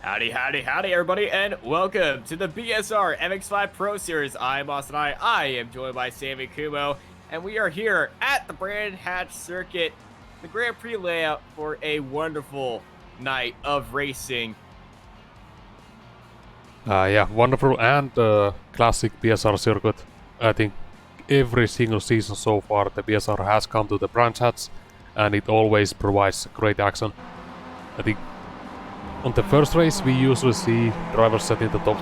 Howdy, howdy, howdy, everybody, and welcome to the BSR MX5 Pro Series. I'm Austin. I am joined by Sammy Kumo, and we are here at the Brandon Hatch Circuit, the Grand Prix layout for a wonderful night of racing. Yeah, wonderful and classic BSR circuit. I think every single season so far the BSR has come to the branch hats and it always provides great action. I think on the first race we usually see drivers setting the top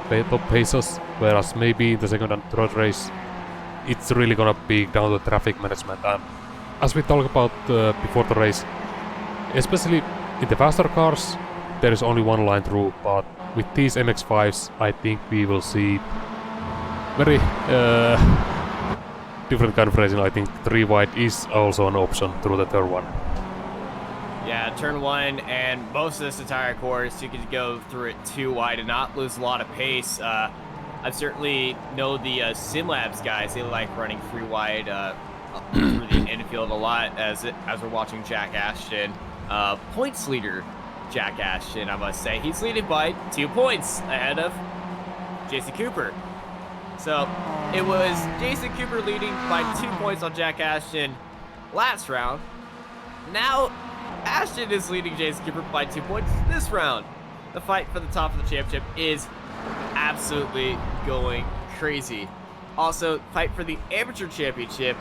paces, whereas maybe in the second and third race it's really gonna be down to traffic management. And as we talked about before the race, especially in the faster cars, there is only one line through, but with these MX5s, I think we will see very different kind of racing. I think 3 wide is also an option through the third one. Yeah, turn 1 and most of this entire course, you can go through it 2 wide and not lose a lot of pace. I certainly know the SimLabs guys, they like running 3 wide through the infield a lot as we're watching Jack Ashton. Points leader Jack Ashton, I must say. He's leading by 2 points ahead of Jason Cooper. So it was Jason Cooper leading by 2 points on Jack Ashton last round. Now Ashton is leading Jason Cooper by 2 points this round. The fight for the top of the championship is absolutely going crazy. Also, fight for the amateur championship.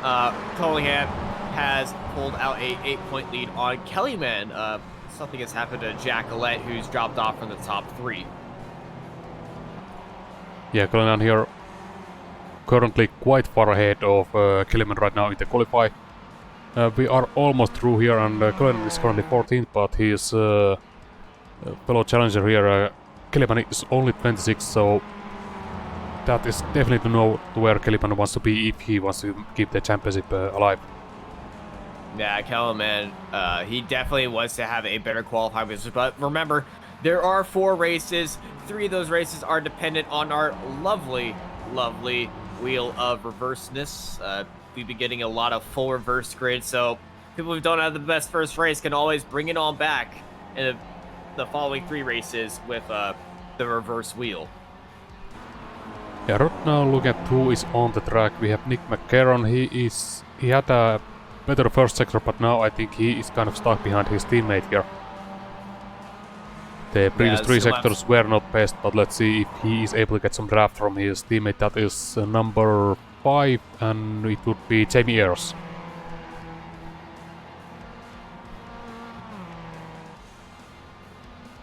Collingham has pulled out a 8-point lead on Kellyman. Something has happened to Jack Alette, who's dropped off from the top 3. Yeah, Kellyman here currently quite far ahead of Kellyman right now in the qualify. We are almost through here, and Kellyman is currently 14th, but his fellow challenger here, Kellyman, is only 26, so that is definitely to know where Kellyman wants to be if he wants to keep the championship alive. Yeah, Kellerman, he definitely wants to have a better qualifying position, but remember, there are 4 races. 3 of those races are dependent on our lovely, lovely wheel of reverseness. We've been getting a lot of full reverse grid, so people who don't have the best first race can always bring it on back in the following 3 races with the reverse wheel. Yeah, right now look at who is on the track. We have Nick McCarron. He had a better first sector, but now I think he is kind of stuck behind his teammate here. The previous 3 sectors were not best, but let's see if he is able to get some draft from his teammate. That is number 5, and it would be Jamie Ayres.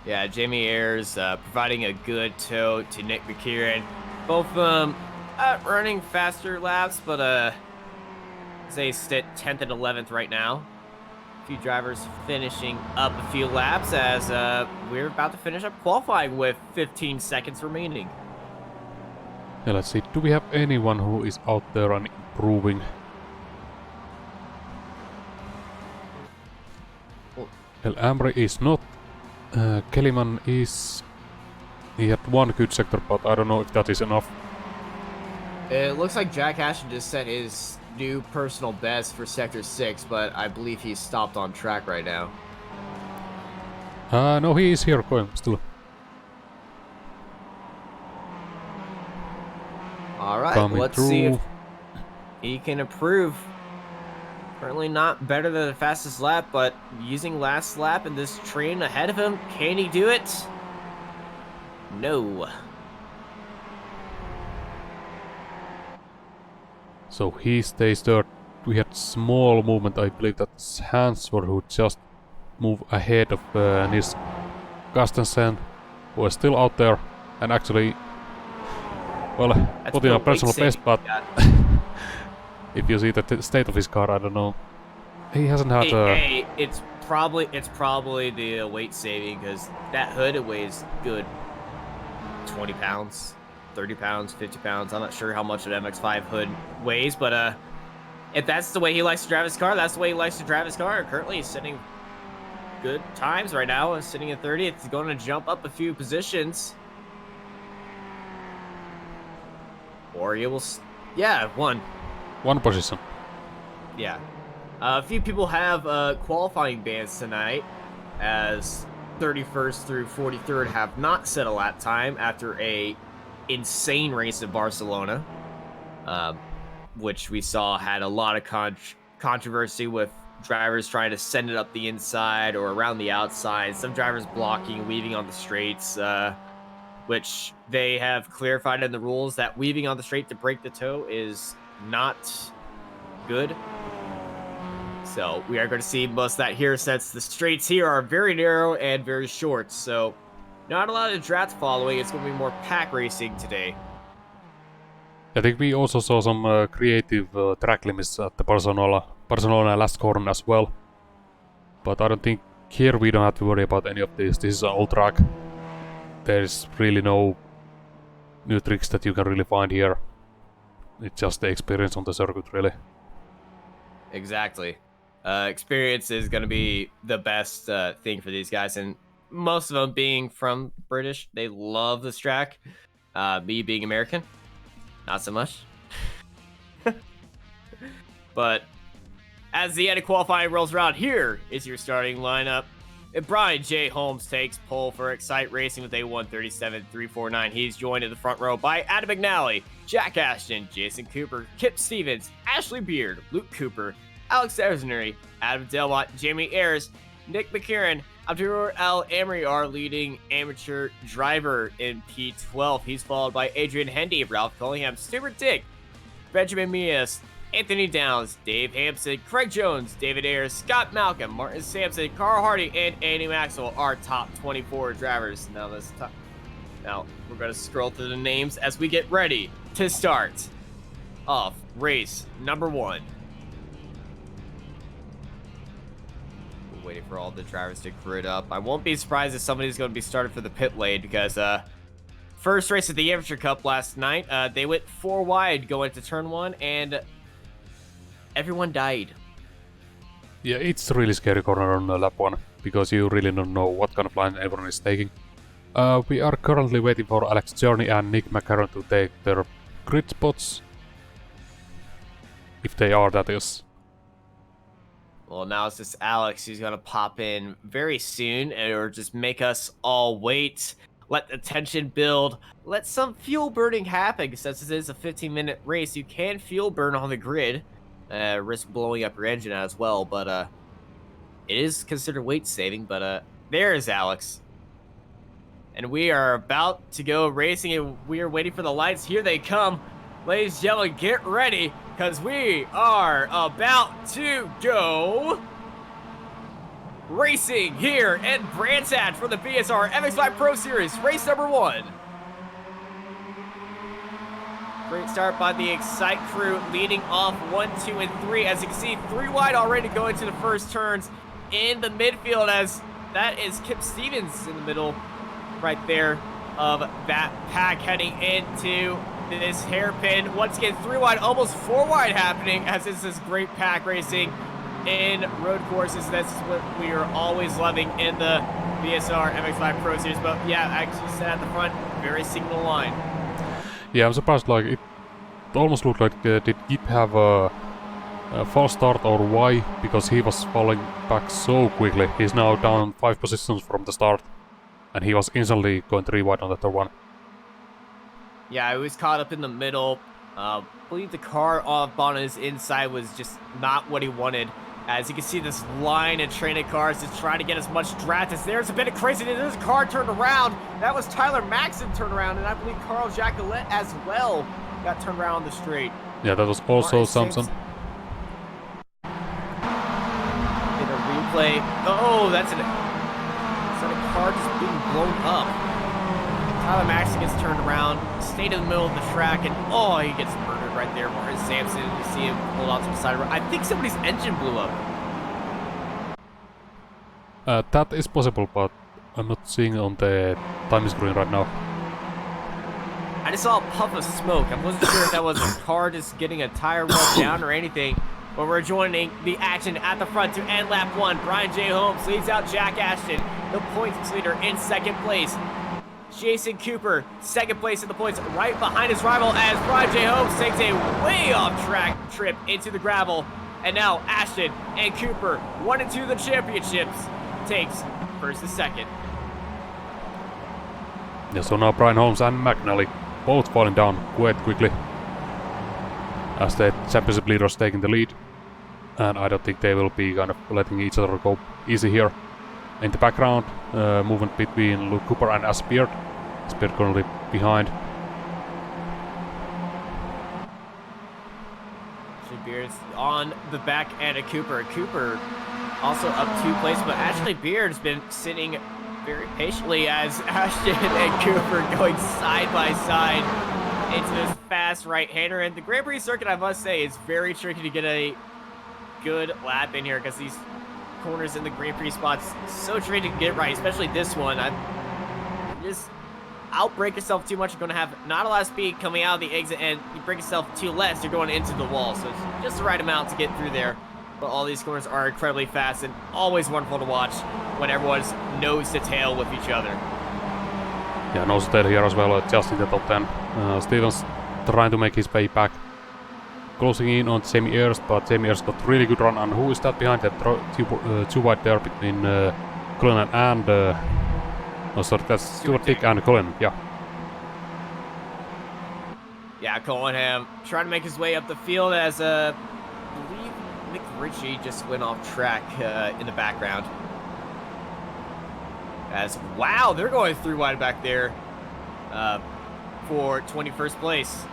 Yeah, Jamie Ayres providing a good tow to Nick McCarron. Both of them running faster laps, but they sit 10th and 11th right now. A few drivers finishing up a few laps as we're about to finish up qualifying with 15 seconds remaining. Yeah, let's see. Do we have anyone who is out there and improving? El Ambre is not. Kellyman is... He had 1 good sector, but I don't know if that is enough. It looks like Jack Ashton just set his new personal best for Sector 6, but I believe he's stopped on track right now. No, he is here going still. Alright, let's see if he can improve. Currently not better than the fastest lap, but using last lap and this train ahead of him, can he do it? No. So he stays third. We had small movement, I believe that's Hansford who just moved ahead of Nils Carstensen, who is still out there and actually, well, putting a personal best, but if you see the state of his car, I don't know. He hasn't had Hey, it's probably the weight saving, because that hood, it weighs good 20 pounds. 30 pounds, 50 pounds. I'm not sure how much an MX5 hood weighs, but if that's the way he likes to drive his car, that's the way he likes to drive his car. Currently, he's sitting good times right now. He's sitting at 30. It's going to jump up a few positions. Or he will... Yeah, 1. 1 position. Yeah. A few people have qualifying bans tonight, as 31st through 43rd have not set a lap time after a insane race in Barcelona, which we saw had a lot of controversy with drivers trying to send it up the inside or around the outside. Some drivers blocking, weaving on the straights, which they have clarified in the rules that weaving on the straight to break the toe is not good. So we are going to see most of that here, since the straights here are very narrow and very short. So not a lot of draft following. It's going to be more pack racing today. I think we also saw some creative track limits at the Barcelona last corner as well. But I don't think here we don't have to worry about any of this. This is an old track. There's really no new tricks that you can really find here. It's just the experience on the circuit, really. Exactly. Experience is going to be the best thing for these guys, and most of them being from British, they love this track. Me being American, not so much. But as the end of qualifying rolls around, here is your starting lineup. And Brian J. Holmes takes pole for Excite Racing with a 1:37.349. He's joined in the front row by Adam McNally, Jack Ashton, Jason Cooper, Kip Stevens, Ashley Beard, Luke Cooper, Alex Erznery, Adam Delmont, Jamie Ayers, Nick McCarron, Abdur Al Amri, our leading amateur driver in P12. He's followed by Adrian Hendy, Ralph Cullingham, Stuart Dick, Benjamin Mias, Anthony Downs, Dave Hampson, Craig Jones, David Ayers, Scott Malcolm, Martin Sampson, Carl Hardy, and Andy Maxwell are top 24 drivers. Now we're going to scroll through the names as we get ready to start off race number 1. We're waiting for all the drivers to grid up. I won't be surprised if somebody's going to be started for the pit lane, because first race of the Amateur Cup last night, they went 4 wide going to turn 1, and everyone died. Yeah, it's really scary corner on lap 1, because you really don't know what kind of line everyone is taking. We are currently waiting for Alex Journey and Nick McCarron to take their grid spots. If they are, that is. Well, now it's just Alex who's going to pop in very soon, or just make us all wait. Let the tension build. Let some fuel burning happen, because since this is a 15-minute race, you can fuel burn on the grid. Risk blowing up your engine as well, but it is considered weight saving. But there's Alex. And we are about to go racing, and we are waiting for the lights. Here they come. Ladies and gentlemen, get ready, because we are about to go racing here at Brands Hatch for the BSR MX5 Pro Series, race number 1. Great start by the Excite crew, leading off 1, 2, and 3. As you can see, 3 wide already going to the first turns in the midfield, as that is Kip Stevens in the middle right there of that pack, heading into this hairpin. Once again, 3 wide, almost 4 wide happening, as this is great pack racing in road courses. That's what we are always loving in the BSR MX5 Pro Series. But yeah, actually set at the front, very single line. Yeah, I'm surprised, like, it almost looked like, did Gip have a false start or why? Because he was falling back so quickly. He's now down 5 positions from the start, and he was instantly going 3 wide on the third one. Yeah, I was caught up in the middle. I believe the car on his inside was just not what he wanted. As you can see, this line of train of cars is trying to get as much draft as there's a bit of craziness. This car turned around. That was Tyler Maxson turned around, and I believe Carl Jacqueline as well got turned around on the straight. Yeah, that was also Samson. In a replay. Oh, that's a car just being blown up. Tyler Maxson gets turned around, stayed in the middle of the track, and oh, he gets murdered right there. Martin Sampson, you see him pulled out to the side. I think somebody's engine blew up. That is possible, but I'm not seeing on the time screen right now. I just saw a puff of smoke. I wasn't sure if that was a car just getting a tire rubbed down or anything. But we're joining the action at the front to end lap 1. Brian J. Holmes leads out Jack Ashton, the points leader, in second place. Jason Cooper, second place in the points, right behind his rival, as Brian J. Holmes takes a way off-track trip into the gravel. And now Ashton and Cooper, 1 and 2 of the championships, takes first and second. Yeah, so now Brian Holmes and McNally both falling down quite quickly as the championship leaders taking the lead. And I don't think they will be kind of letting each other go easy here. In the background, movement between Luke Cooper and Ash Beard. Beard currently behind. Beard's on the back end of Cooper. Cooper also up 2 places, but actually Beard's been sitting very patiently as Ashton and Cooper going side by side into this fast right-hander. And the Grand Prix circuit, I must say, is very tricky to get a good lap in here because these corners in the Grand Prix spots so tricky to get right, especially this one. Just outbrake yourself too much, you're going to have not a lot of speed coming out of the exit, and you break yourself too less, you're going into the wall. So it's just the right amount to get through there. But all these corners are incredibly fast and always wonderful to watch when everyone's nose to tail with each other. Yeah, nose to tail here as well, just in the top 10. Stevens trying to make his way back. Closing in on Jamie Ayres, but Jamie Ayres got really good run. And who is that behind that? Too wide there between Cullinan and... oh, sorry, that's Stuart Dick and Colin, yeah. Yeah, Cullinham trying to make his way up the field as I believe Mick Ritchie just went off track in the background. As, wow, they're going 3 wide back there for 21st place.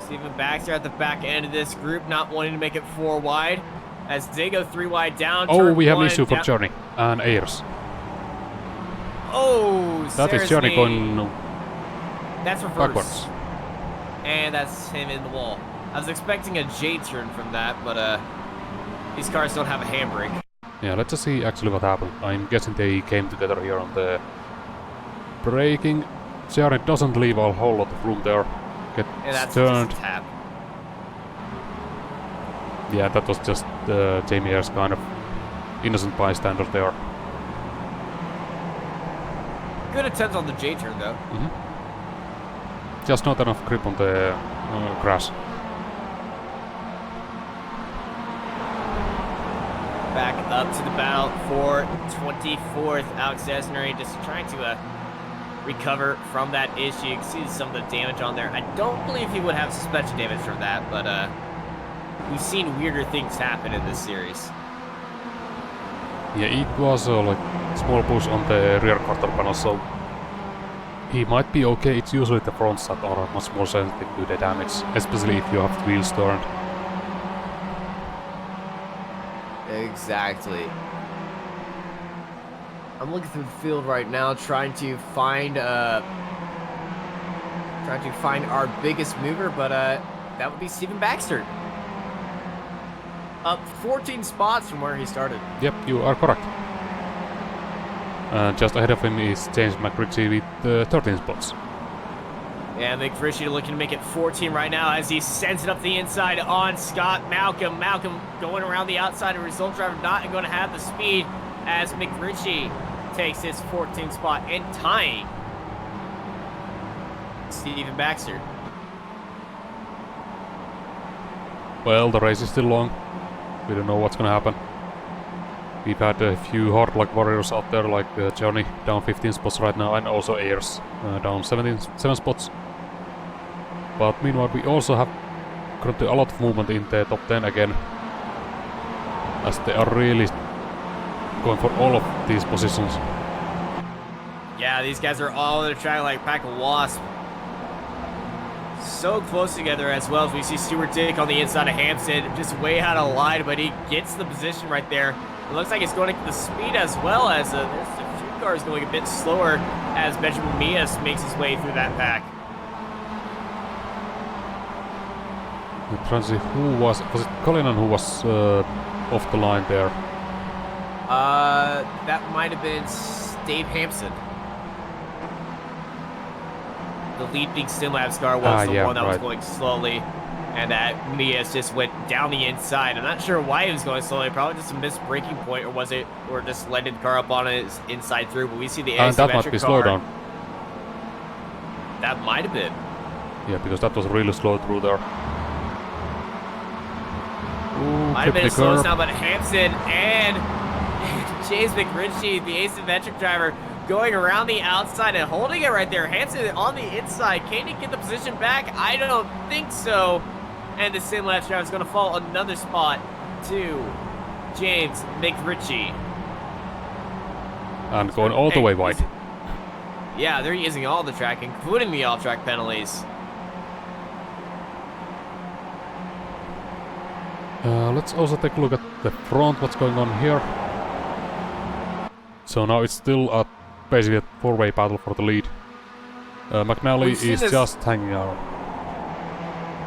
Stephen Baxter at the back end of this group, not wanting to make it 4 wide. As they go 3 wide down. Oh, we have an issue for Journey and Ayres. Oh, that is Journey going that's reverse. Backwards. And that's him in the wall. I was expecting a J turn from that, but these cars don't have a handbrake. Yeah, let's just see actually what happened. I'm guessing they came together here on the braking. Journey doesn't leave a whole lot of room there. Gets turned. Just a tap. Yeah, that was just Jamie Ayres kind of innocent bystander there. Good attempt on the J turn though. Just not enough grip on the grass. Back up to the battle for 24th. Alex Desnery just trying to recover from that issue. You can see some of the damage on there. I don't believe he would have suspension damage from that, but we've seen weirder things happen in this series. Yeah, it was like small push on the rear quarter panel, so he might be okay. It's usually the fronts that are much more sensitive to the damage, especially if you have the wheels turned. Exactly. I'm looking through the field right now, trying to find our biggest mover, but that would be Stephen Baxter. Up 14 spots from where he started. Yep, you are correct. Just ahead of him is James McRitchie with 13 spots. Yeah, McRitchie looking to make it 14 right now as he sends it up the inside on Scott Malcolm. Malcolm going around the outside, a result driver not going to have the speed as McRitchie takes his 14th spot and tying Stephen Baxter. Well, the race is still long. We don't know what's gonna happen. We've had a few hard luck warriors out there, like Johnny down 15 spots right now, and also Ayres down 7 spots. But meanwhile, we also have currently a lot of movement in the top 10 again, as they are really going for all of these positions. Yeah, these guys are all in the track like a pack of wasps. So close together as well as we see Stuart Dick on the inside of Hampson, just way out of line, but he gets the position right there. It looks like it's going to get the speed as well as there's a few cars going a bit slower as Benjamin Mias makes his way through that pack. I'm trying to see who was it Cullinan who was off the line there? That might have been Dave Hampson. The leading Simlabs car was the one that was going slowly, and that Mias just went down the inside. I'm not sure why he was going slowly, probably just a missed braking point, or was it, or just letting the car up on his inside through, but we see the asymmetric that might be slow down. That might have been. Yeah, because that was really slow through there. Ooh, might have been a slow down, but Hampson and James McRitchie, the asymmetric driver, going around the outside and holding it right there. Hanson on the inside. Can he get the position back? I don't think so. And the Simlabs driver is going to fall another spot to James McRitchie. And going all the way wide. Yeah, they're using all the track, including the off-track penalties. Let's also take a look at the front, what's going on here. So now it's still basically a four-way battle for the lead. McNally is just hanging out.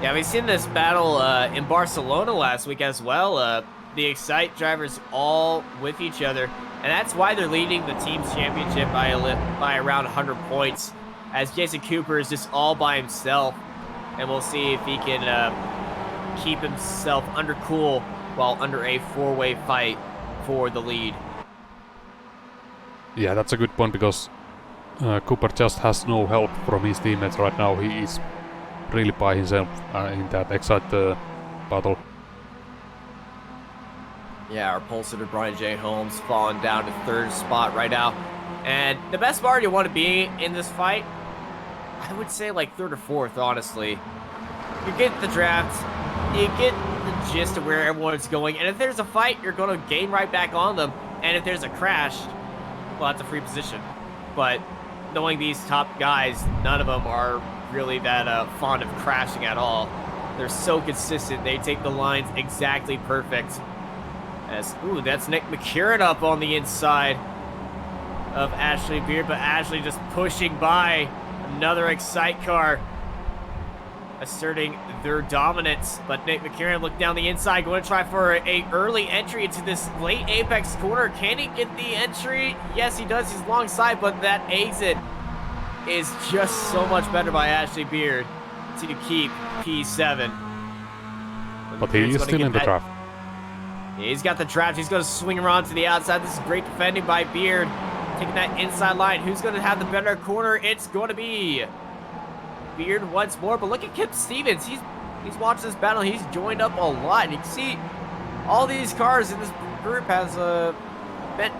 Yeah, we've seen this battle in Barcelona last week as well. The Excite drivers all with each other, and that's why they're leading the team's championship by around 100 points, as Jason Cooper is just all by himself, and we'll see if he can keep himself under cool while under a four-way fight for the lead. Yeah, that's a good point, because Cooper just has no help from his teammates right now. He is really by himself in that Excite battle. Yeah, our pole sitter Brian J. Holmes falling down to third spot right now. And the best spot you want to be in this fight, I would say like third or fourth, honestly. You get the draft, you get the gist of where everyone's going, and if there's a fight, you're going to gain right back on them. And if there's a crash, well, that's a free position. But knowing these top guys, none of them are really that fond of crashing at all. They're so consistent. They take the lines exactly perfect. Ooh, that's Nick McKiernan up on the inside of Ashley Beard, but Ashley just pushing by another Excite car, asserting their dominance. But Nick McKiernan looked down the inside, going to try for a early entry into this late apex corner. Can he get the entry? Yes, he does. He's alongside, but that exit is just so much better by Ashley Beard to keep P7. But he is still in the draft. He's got the draft. He's going to swing around to the outside. This is great defending by Beard. Taking that inside line. Who's going to have the better corner? It's going to be Beard once more. But look at Kip Stevens. He's watching this battle. He's joined up a lot. And you can see all these cars in this group has bent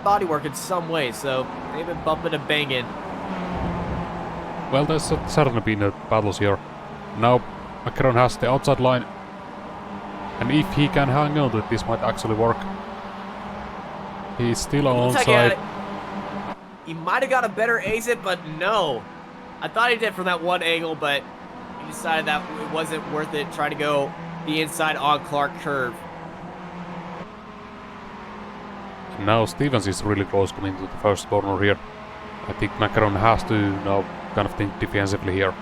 bodywork in some way. So they've been bumping and banging. Well, there's certainly been battles here. Now McCarron has the outside line. And if he can hang on to it, this might actually work. He's still alongside. He might have got a better exit, but no. I thought he did from that one angle, but he decided that it wasn't worth it. Trying to go the inside on Clark curve. And now Stevens is really close coming to the first corner here. I think McCarron has to now kind of think defensively here.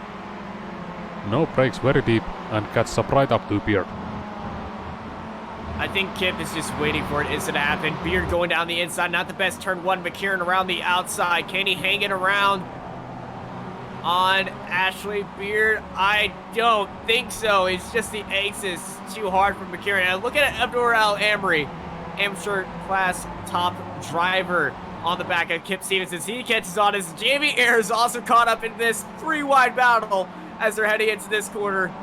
No brakes, very deep, and gets up right up to Beard. I think Kip is just waiting for it to happen. Beard going down the inside, not the best turn one. McKiernan around the outside. Can he hang it around on Ashley Beard? I don't think so. It's just the exit is too hard for McKiernan. And look at Abdur Al-Amri, amateur class top driver on the back of Kip Stevens. As he catches on, as Jamie Ayers also caught up in this three-wide battle as they're heading into this corner.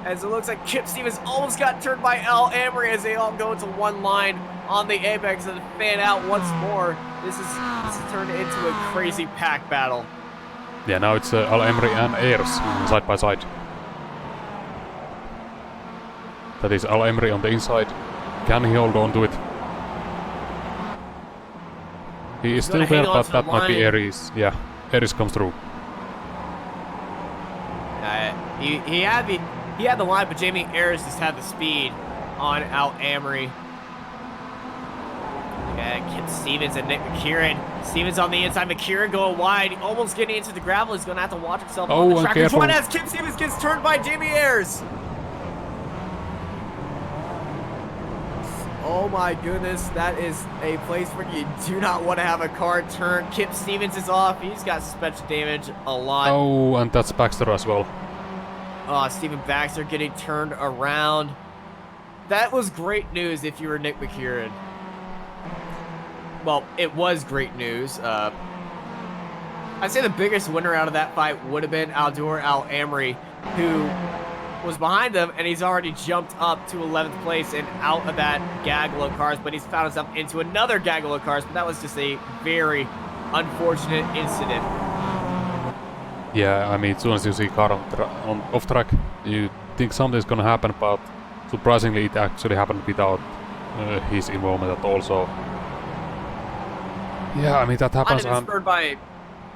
As it looks like Kip Stevens almost got turned by Al-Amri as they all go into one line on the apex and fan out once more. This is turned into a crazy pack battle. Yeah, now it's Al-Amri and Ayers side by side. That is Al-Amri on the inside. Can he hold on to it? He is still there, but that might be Ayers. Yeah, Ayers comes through. He had the line, but Jamie Ayers just had the speed on Al-Amri. Yeah, Kip Stevens and Nick McKiernan. Stevens on the inside, McKiernan going wide, almost getting into the gravel. He's going to have to watch himself on the track. Careful. As Kip Stevens gets turned by Jamie Ayers. Oh my goodness, that is a place where you do not want to have a car turn. Kip Stevens is off. He's got suspension damage a lot. Oh, and that's Baxter as well. Stephen Baxter getting turned around. That was great news if you were Nick McKiernan. Well, it was great news. I'd say the biggest winner out of that fight would have been Abdur Al-Amri, who was behind them, and he's already jumped up to 11th place and out of that gaggle of cars, but he's found himself into another gaggle of cars, but that was just a very unfortunate incident. Yeah, I mean, as soon as you see car off track, you think something's gonna happen, but surprisingly it actually happened without his involvement at all, so... Yeah, I mean, that happens.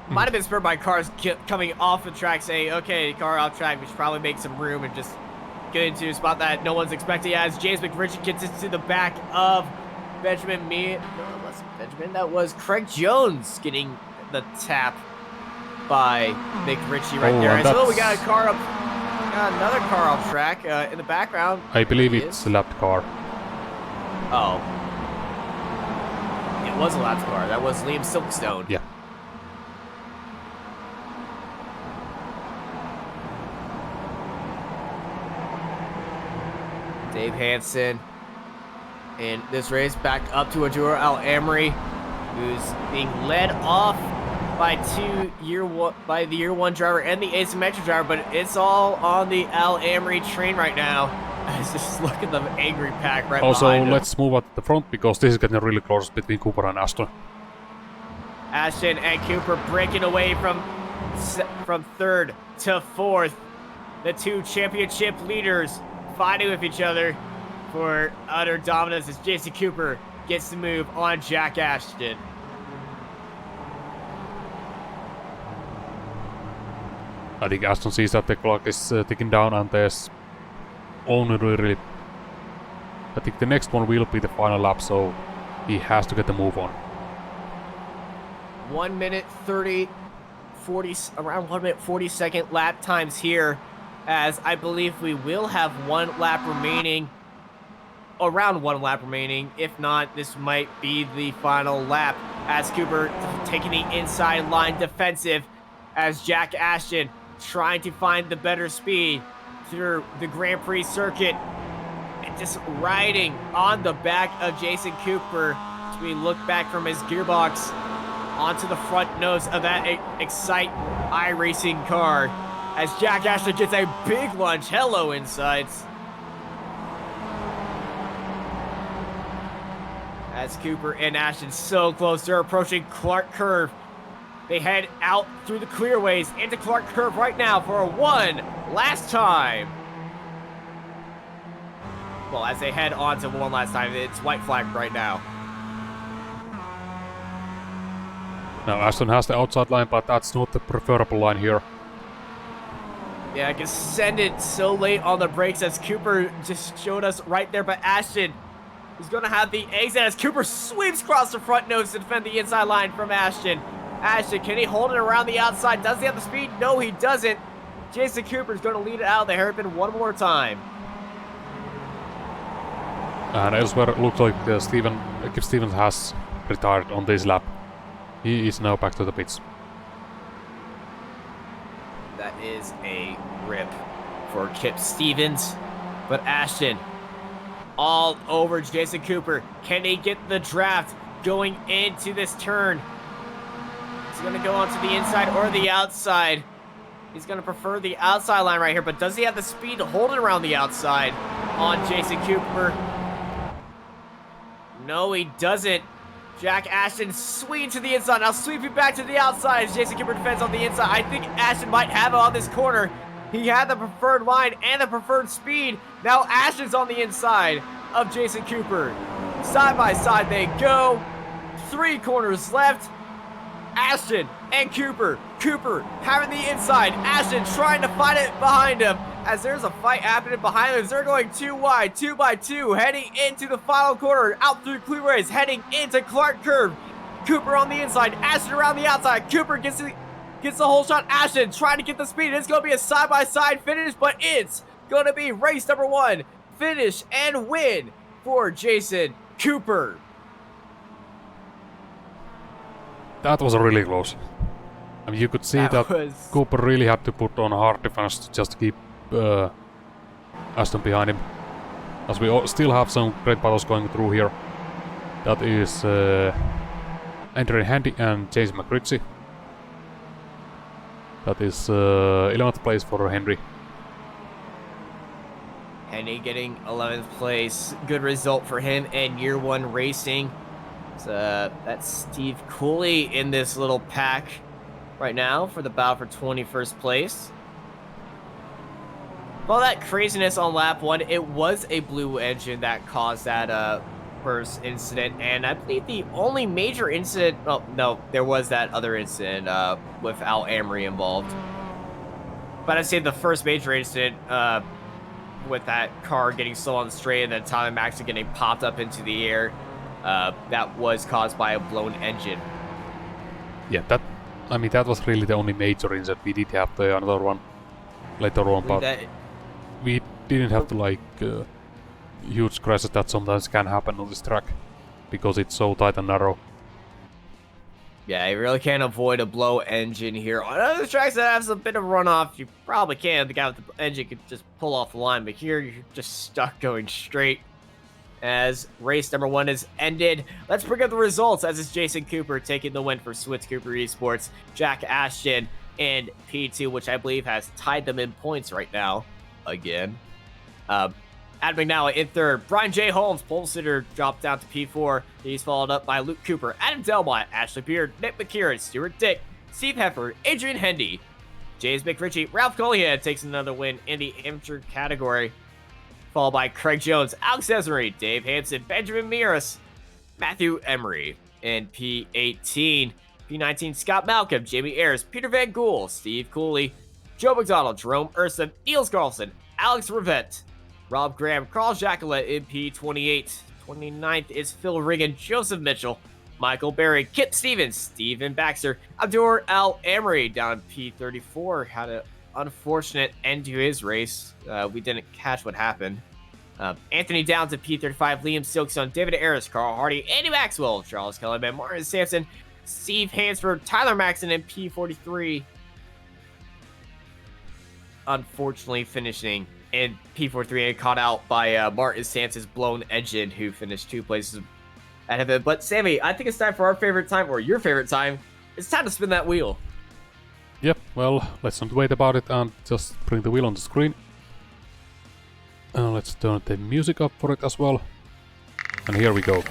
Might have been spurred by cars coming off the track saying, okay, car off track, we should probably make some room and just get into a spot that no one's expecting as James McRitchie gets into the back of Benjamin. No, that wasn't Benjamin. That was Craig Jones getting the tap by McRitchie right there. And so we got another car off track in the background. I believe it's a lapped car. Oh. It was a lapped car. That was Liam Silkstone. Yeah. Dave Hansen in this race back up to Arturo Al-Amri, who's being led off by the year one driver and the asymmetric driver, but it's all on the Al-Amri train right now. Just look at the angry pack right also, behind him. Also, let's move at the front because this is getting really close between Cooper and Ashton. Ashton and Cooper breaking away from third to fourth. The two championship leaders fighting with each other for utter dominance as Jason Cooper gets the move on Jack Ashton. I think Ashton sees that the clock is ticking down and there's only really... I think the next one will be the final lap, so he has to get the move on. 1 minute 30, 40, around 1 minute 40 second lap times here, as I believe we will have one lap remaining, around one lap remaining. If not, this might be the final lap as Cooper taking the inside line defensive as Jack Ashton trying to find the better speed through the Grand Prix circuit and just riding on the back of Jason Cooper as we look back from his gearbox onto the front nose of that Excite iRacing car as Jack Ashton gets a big lunge. Hello, Insights. As Cooper and Ashton so close, they're approaching Clark Curve. They head out through the clearways into Clark Curve right now for a one last time. Well, as they head on to one last time, it's white flag right now. Now Ashton has the outside line, but that's not the preferable line here. Yeah, I can send it so late on the brakes as Cooper just showed us right there, but Ashton is going to have the exit as Cooper sweeps across the front nose to defend the inside line from Ashton. Ashton, can he hold it around the outside? Does he have the speed? No, he doesn't. Jason Cooper is going to lead it out of the hairpin one more time. And elsewhere, it looks like Kip Stevens has retired on this lap. He is now back to the pits. That is a rip for Kip Stevens. But Ashton, all over Jason Cooper. Can he get the draft going into this turn? He's going to go onto the inside or the outside. He's going to prefer the outside line right here, but does he have the speed to hold it around the outside on Jason Cooper? No, he doesn't. Jack Ashton swinging to the inside. Now sweeping back to the outside as Jason Cooper defends on the inside. I think Ashton might have it on this corner. He had the preferred line and the preferred speed. Now Ashton's on the inside of Jason Cooper. Side by side they go. 3 corners left. Ashton and Cooper. Cooper having the inside. Ashton trying to find it behind him as there's a fight happening behind them. They're going too wide, 2 by 2, heading into the final corner, out through clearways, heading into Clark Curve. Cooper on the inside, Ashton around the outside. Cooper gets the whole shot. Ashton trying to get the speed. It's going to be a side-by-side finish, but it's going to be race number 1. Finish and win for Jason Cooper. That was really close. I mean, you could see that Cooper really had to put on hard defense to just keep Ashton behind him. As we still have some great battles going through here. That is Andre Handy and James McRitchie. That is 11th place for Henry. Henny getting 11th place. Good result for him and Year One Racing. So that's Steve Cooley in this little pack right now for the battle for 21st place. All that craziness on lap 1, it was a blue engine that caused that first incident, and I believe the only major incident, oh no, there was that other incident with Al Amory involved. But I'd say the first major incident with that car getting slow on the straight and then Tyler Maxson getting popped up into the air, that was caused by a blown engine. Yeah, that was really the only major incident. We did have another one later on, but we didn't have to like huge crashes that sometimes can happen on this track because it's so tight and narrow. Yeah, you really can't avoid a blow engine here. On other tracks that have a bit of runoff, you probably can. The guy with the engine could just pull off the line, but here you're just stuck going straight. As race number 1 is ended, let's bring up the results as it's Jason Cooper taking the win for Switz Cooper Esports, Jack Ashton in P2, which I believe has tied them in points right now. Again. Adam McNally in 3rd. Brian J. Holmes, pole sitter, dropped down to P4. He's followed up by Luke Cooper, Adam Delmont, Ashley Beard, Nick McKieran, Stuart Dick, Steve Heffer, Adrian Hendy, James McRitchie, Ralph Collihan takes another win in the amateur category. Followed by Craig Jones, Alex Esmery, Dave Hansen, Benjamin Miras, Matthew Emery in P18. P19, Scott Malcolm, Jamie Ayers, Peter Van Gool, Steve Cooley, Joe McDonald, Jerome Urson, Niels Carlson, Alex Rivette, Rob Graham, Carl Jacqueline in P28. 29th is Phil Riggin, Joseph Mitchell, Michael Berry, Kip Stevens, Steven Baxter, Abdur Al Amory down P34. Had an unfortunate end to his race. We didn't catch what happened. Anthony Downs at P35, Liam Silkstone, David Ayers, Carl Hardy, Andy Maxwell, Charles Kellerman, Martin Sampson, Steve Hansford, Tyler Maxson in P43. Unfortunately finishing in P43 and caught out by Martin Sampson's blown engine, who finished 2 places ahead of it. But Sammy, I think it's time for our favorite time, or your favorite time. It's time to spin that wheel. Yep, well, let's not wait about it and just bring the wheel on the screen. Let's turn the music up for it as well. And here we go.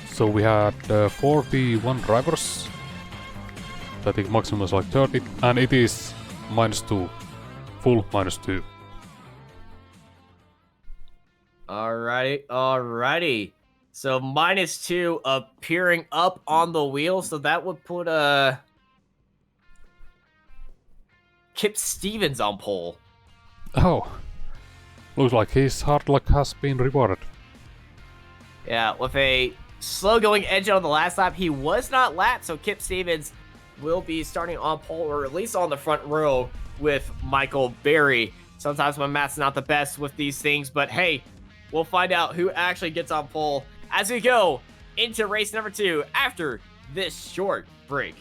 So we had 41 drivers. I think maximum was like 30, and it is -2. Full -2. Alrighty. So -2 appearing up on the wheel, so that would put Kip Stevens on pole. Oh, looks like his hard luck has been rewarded. Yeah, with a slow-going engine on the last lap, he was not lapped, so Kip Stevens will be starting on pole, or at least on the front row with Michael Berry. Sometimes my math's not the best with these things, but hey, we'll find out who actually gets on pole as we go into race number 2 after this short break.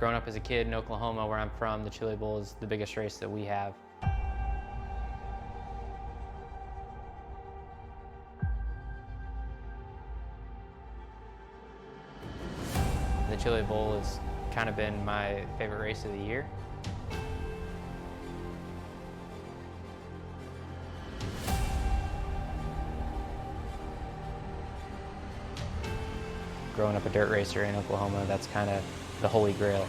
Growing up as a kid in Oklahoma, where I'm from, the Chili Bowl is the biggest race that we have. The Chili Bowl has kind of been my favorite race of the year. Growing up a dirt racer in Oklahoma, that's kind of the holy grail.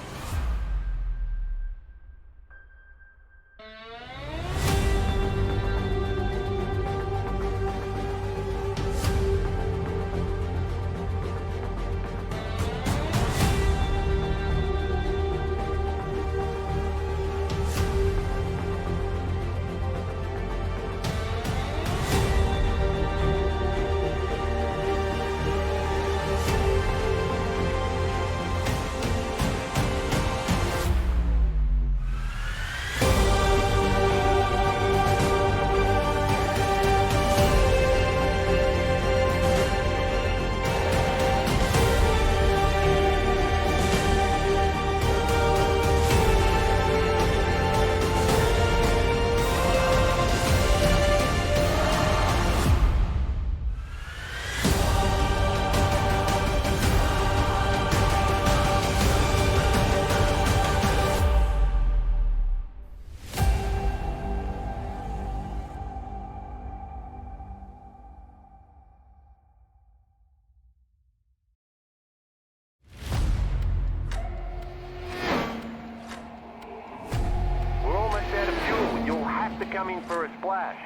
Coming for a splash.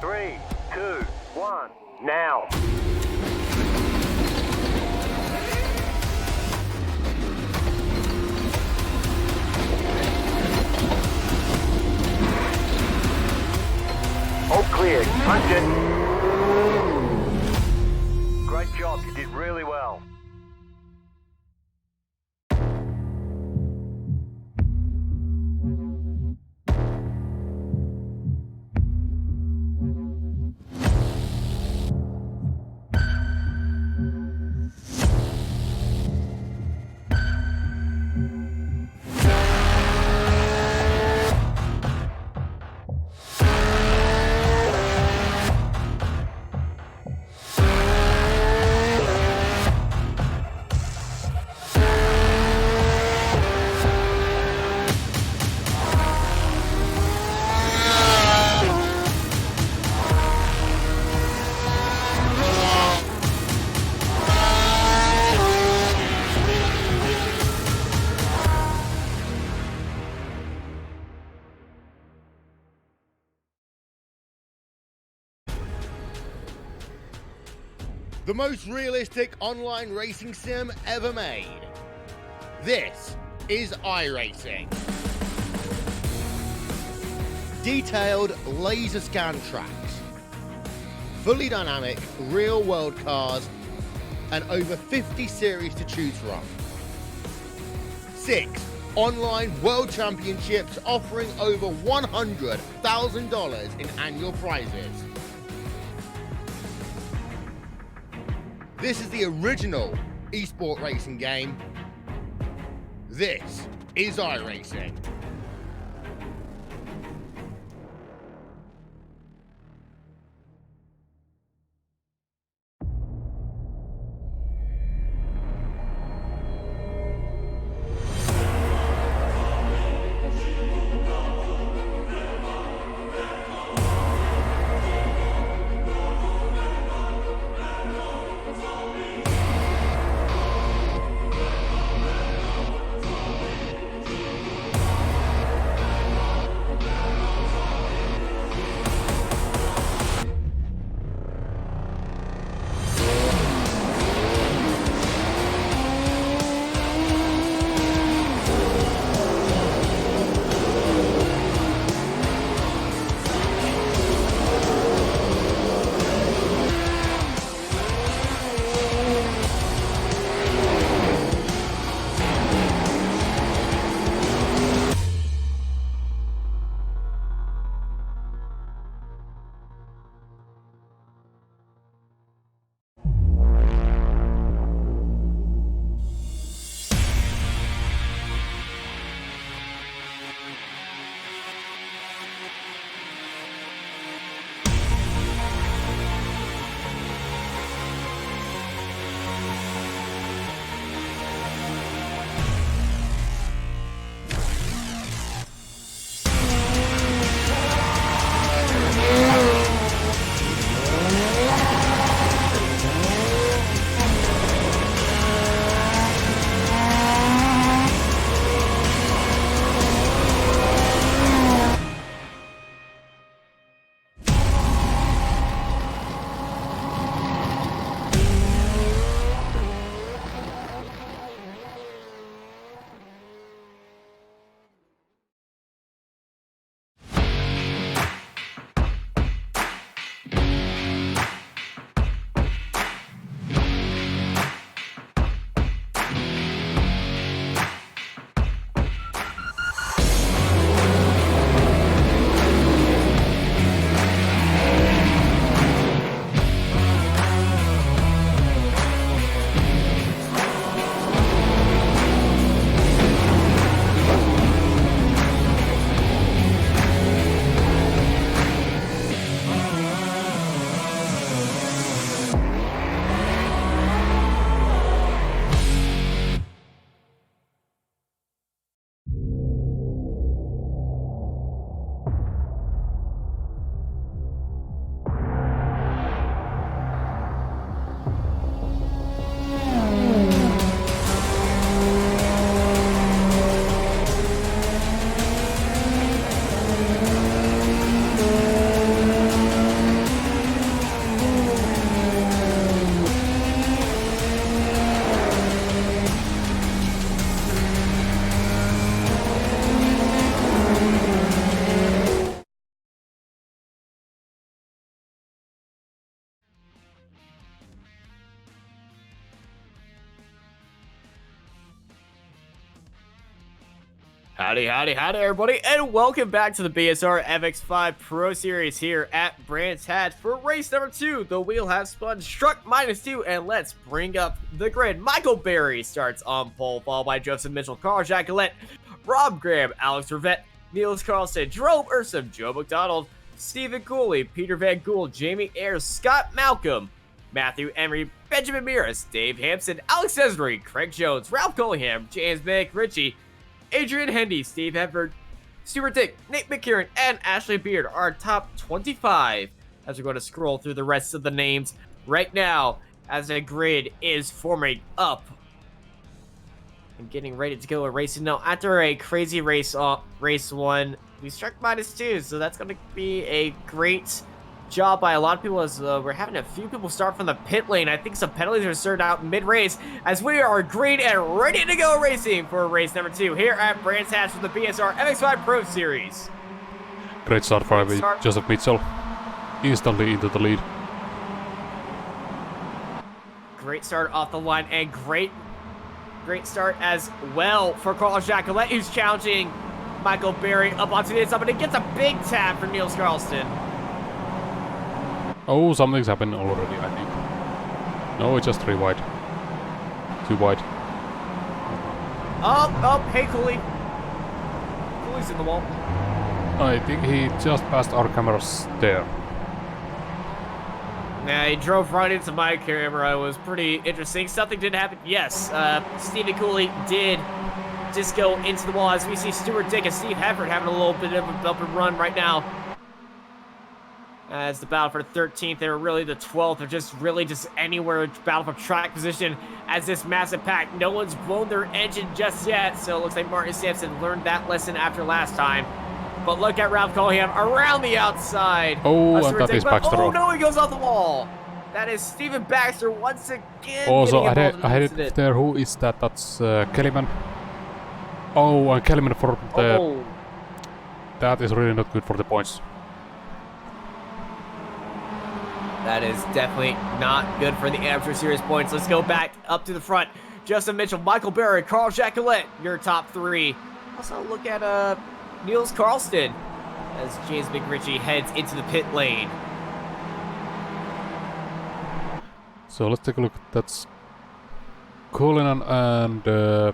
Three, two, one, now. All clear, punch it. Great job, you did really well. The most realistic online racing sim ever made. This is iRacing. Detailed laser scan tracks, fully dynamic real world cars, and over 50 series to choose from. 6 online world championships offering over $100,000 in annual prizes. This is the original esport racing game. This is iRacing. Howdy, howdy, howdy, everybody, and welcome back to the BSR MX5 Pro Series here at Brands Hatch for race number 2. The wheel has spun, struck -2, and let's bring up the grid. Michael Berry starts on pole, followed by Joseph Mitchell, Carl Jacqueline, Rob Graham, Alex Rivette, Niels Carlson, Jerome Ursum, Joe McDonald, Stephen Cooley, Peter Van Gool, Jamie Ayers, Scott Malcolm, Matthew Emery, Benjamin Miras, Dave Hampson, Alex Esri, Craig Jones, Ralph Collingham, James McRitchie, Adrian Hendy, Steve Hepburn, Stuart Dick, Nate McKieran, and Ashley Beard are our top 25 as we're going to scroll through the rest of the names right now as the grid is forming up and getting ready to go a racing. Now, after a crazy race 1, we struck -2, so that's going to be a great job by a lot of people as we're having a few people start from the pit lane. I think some penalties are served out mid-race as we are green and ready to go racing for race number 2 here at Brands Hatch for the BSR MX5 Pro Series. Great start for Joseph Mitchell. Instantly into the lead. Great start off the line and great start as well for Carl Jacqueline, who's challenging Michael Berry up onto the inside, but it gets a big tap for Niels Carlson. Oh, something's happened already, I think. No, it's just 3 wide. 2 wide. Hey, Cooley. Cooley's in the wall. I think he just passed our cameras there. Yeah, he drove right into my camera. It was pretty interesting. Something did happen. Yes, Stephen Cooley did just go into the wall as we see Stuart Dick and Steve Hefford having a little bit of a bump and run right now. As the battle for 13th, they're really the 12th, or just anywhere battle for track position as this massive pack. No one's blown their engine just yet, so it looks like Martin Sampson learned that lesson after last time. But look at Ralph Collingham around the outside. Oh, and that is Baxter. Oh no, he goes off the wall. That is Stephen Baxter once again. Also, I had it there. Who is that? That's Kellyman. Oh, and Kellyman for the... Oh. That is really not good for the points. That is definitely not good for the Amateur Series points. Let's go back up to the front. Justin Mitchell, Michael Berry, Carl Jacqueline, your top 3. Also look at Niels Carlston as James McRitchie heads into the pit lane. So let's take a look. That's Cullinan and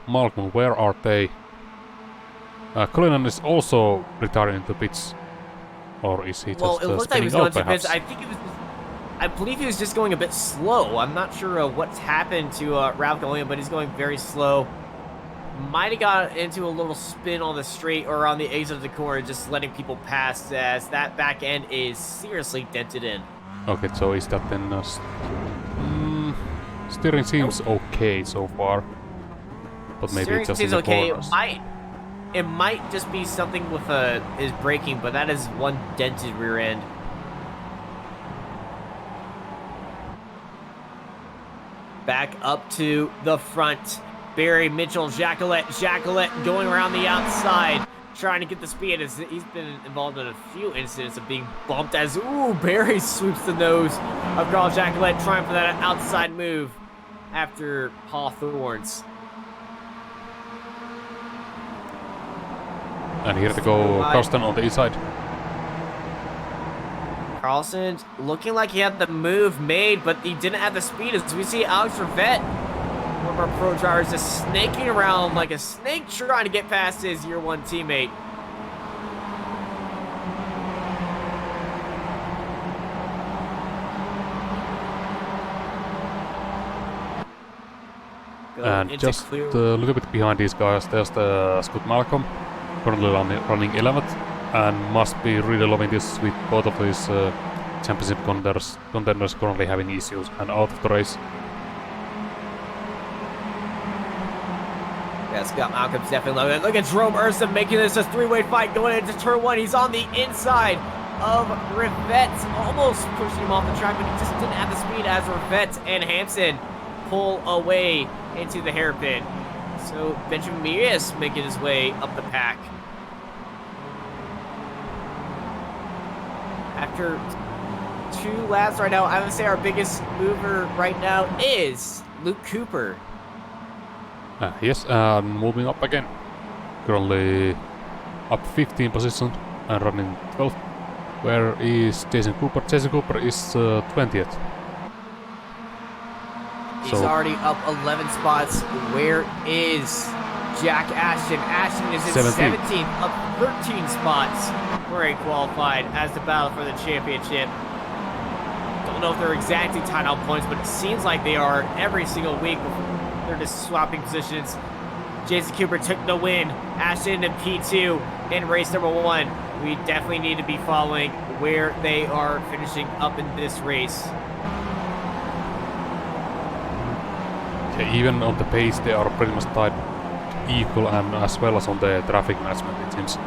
Malcolm. Where are they? Cullinan is also retiring into pits. Or is he just well, it looked like he was spinning going out, to pits. perhaps? I believe he was just going a bit slow. I'm not sure what's happened to Ralph Collingham, but he's going very slow. Might have got into a little spin on the straight or on the exit of the corner, just letting people pass as that back end is seriously dented in. Okay, so is that then... steering seems okay so far. But maybe Steering it's just seems in the okay. corners. It might just be something with his braking, but that is one dented rear end. Back up to the front. Berry, Mitchell, Jacqueline going around the outside, trying to get the speed. As he's been involved in a few incidents of being bumped as, Berry sweeps the nose of Carl Jacqueline, trying for that outside move after Hawthorns. And here to go Carlston on the inside. Carlson looking like he had the move made, but he didn't have the speed. As we see Alex Rivette, one of our pro drivers, just snaking around like a snake trying to get past his year 1 teammate. And just a little bit behind these guys, there's the Scott Malcolm, currently running 11th, and must be really loving this with both of his championship contenders currently having issues and out of the race. Yeah, Scott Malcolm's definitely loving it. Look at Jerome Ursum making this a 3-way fight going into turn 1. He's on the inside of Rivette, almost pushing him off the track, but he just didn't have the speed as Rivette and Hampson pull away into the hairpin. So Benjamin Miras making his way up the pack. After 2 laps right now, I would say our biggest mover right now is Luke Cooper. Yes, moving up again. currently up 15 position and running 12th. Where is Jason Cooper? Jason Cooper is 20th. He's already up 11 spots. Where is Jack Ashton? Ashton is in 17th, up 13 spots. Where he qualified as the battle for the championship. Don't know if they're exactly tied on points, but it seems like they are every single week. They're just swapping positions. Jason Cooper took the win. Ashton in P2 in race number 1. We definitely need to be following where they are finishing up in this race. Yeah, even on the pace, they are pretty much tied equal, and as well as on the traffic management, it seems.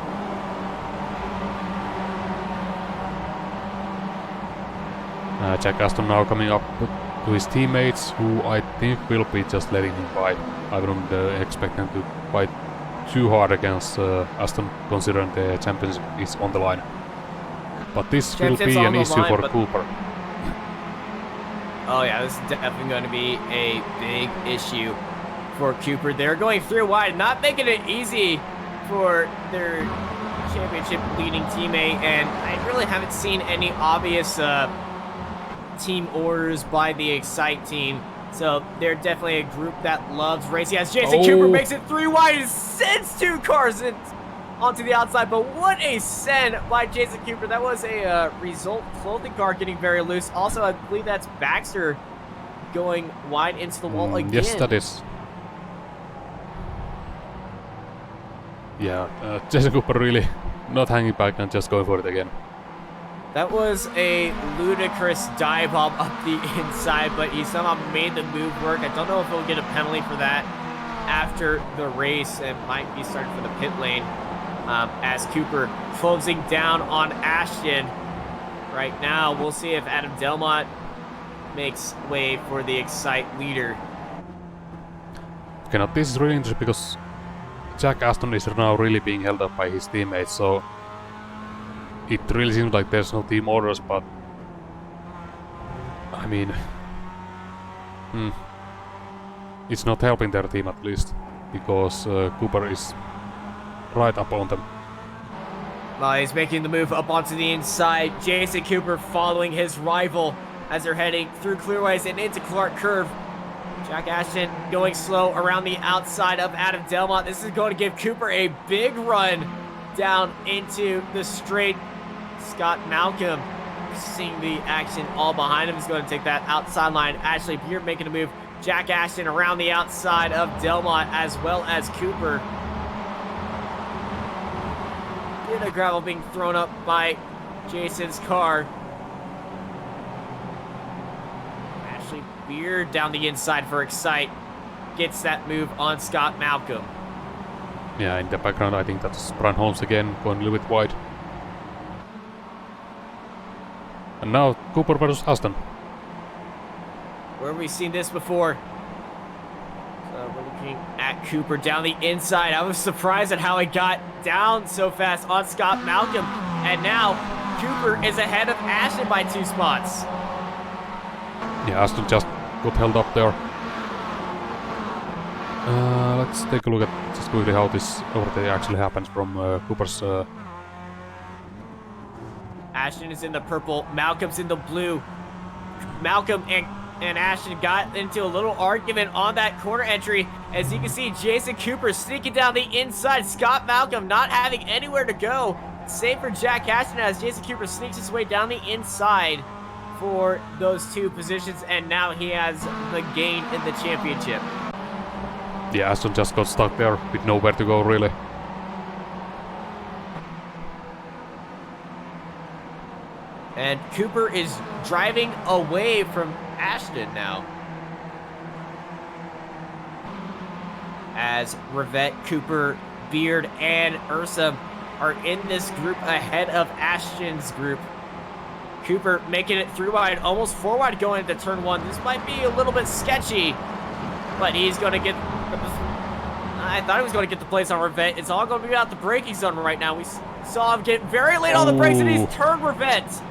Jack Aston now coming up to his teammates, who I think will be just letting him by. I wouldn't expect him to fight too hard against Aston, considering the championship is on the line. But this will be an issue for Cooper. Oh yeah, this is definitely going to be a big issue for Cooper. They're going through wide, not making it easy for their championship leading teammate, and I really haven't seen any obvious team orders by the Excite team. So they're definitely a group that loves racing. As Jason Cooper makes it 3 wide and sends 2 cars onto the outside. But what a send by Jason Cooper. That was a result clothing car getting very loose. Also, I believe that's Baxter going wide into the wall again. Yes, that is. Yeah, Jason Cooper really not hanging back and just going for it again. That was a ludicrous dive bomb up the inside, but he somehow made the move work. I don't know if he'll get a penalty for that after the race. It might be starting for the pit lane as Cooper closing down on Ashton. Right now, we'll see if Adam Delmont makes way for the Excite leader. Okay, now this is really interesting because Jack Aston is now really being held up by his teammates, so it really seems like there's no team orders, but I mean, it's not helping their team at least, because Cooper is right up on them. Well, he's making the move up onto the inside. Jason Cooper following his rival as they're heading through clearways and into Clark Curve. Jack Ashton going slow around the outside of Adam Delmont. This is going to give Cooper a big run down into the straight. Scott Malcolm seeing the action all behind him is going to take that outside line. Ashley Beard making a move. Jack Ashton around the outside of Delmont as well as Cooper. Bit of gravel being thrown up by Jason's car. Ashley Beard down the inside for Excite. Gets that move on Scott Malcolm. Yeah, in the background I think that's Brian Holmes again, going a little bit wide. And now Cooper versus Aston. Where have we seen this before? So we're looking at Cooper down the inside. I was surprised at how he got down so fast on Scott Malcolm. And now Cooper is ahead of Ashton by 2 spots. Yeah, Aston just got held up there. Let's take a look at just quickly how this overtake actually happens from Cooper's. Ashton is in the purple, Malcolm's in the blue. Malcolm and Ashton got into a little argument on that corner entry. As you can see, Jason Cooper sneaking down the inside. Scott Malcolm not having anywhere to go. Same for Jack Ashton as Jason Cooper sneaks his way down the inside for those 2 positions. And now he has the gain in the championship. Yeah, Aston just got stuck there with nowhere to go really. And Cooper is driving away from Ashton now. As Rivette, Cooper, Beard, and Ursa are in this group ahead of Ashton's group. Cooper making it 3 wide, almost 4 wide going into turn 1. This might be a little bit sketchy, but he's going to get... I thought he was going to get the place on Rivette. It's all going to be about the braking zone right now. We saw him get very late on the brakes, and he's turned Rivette.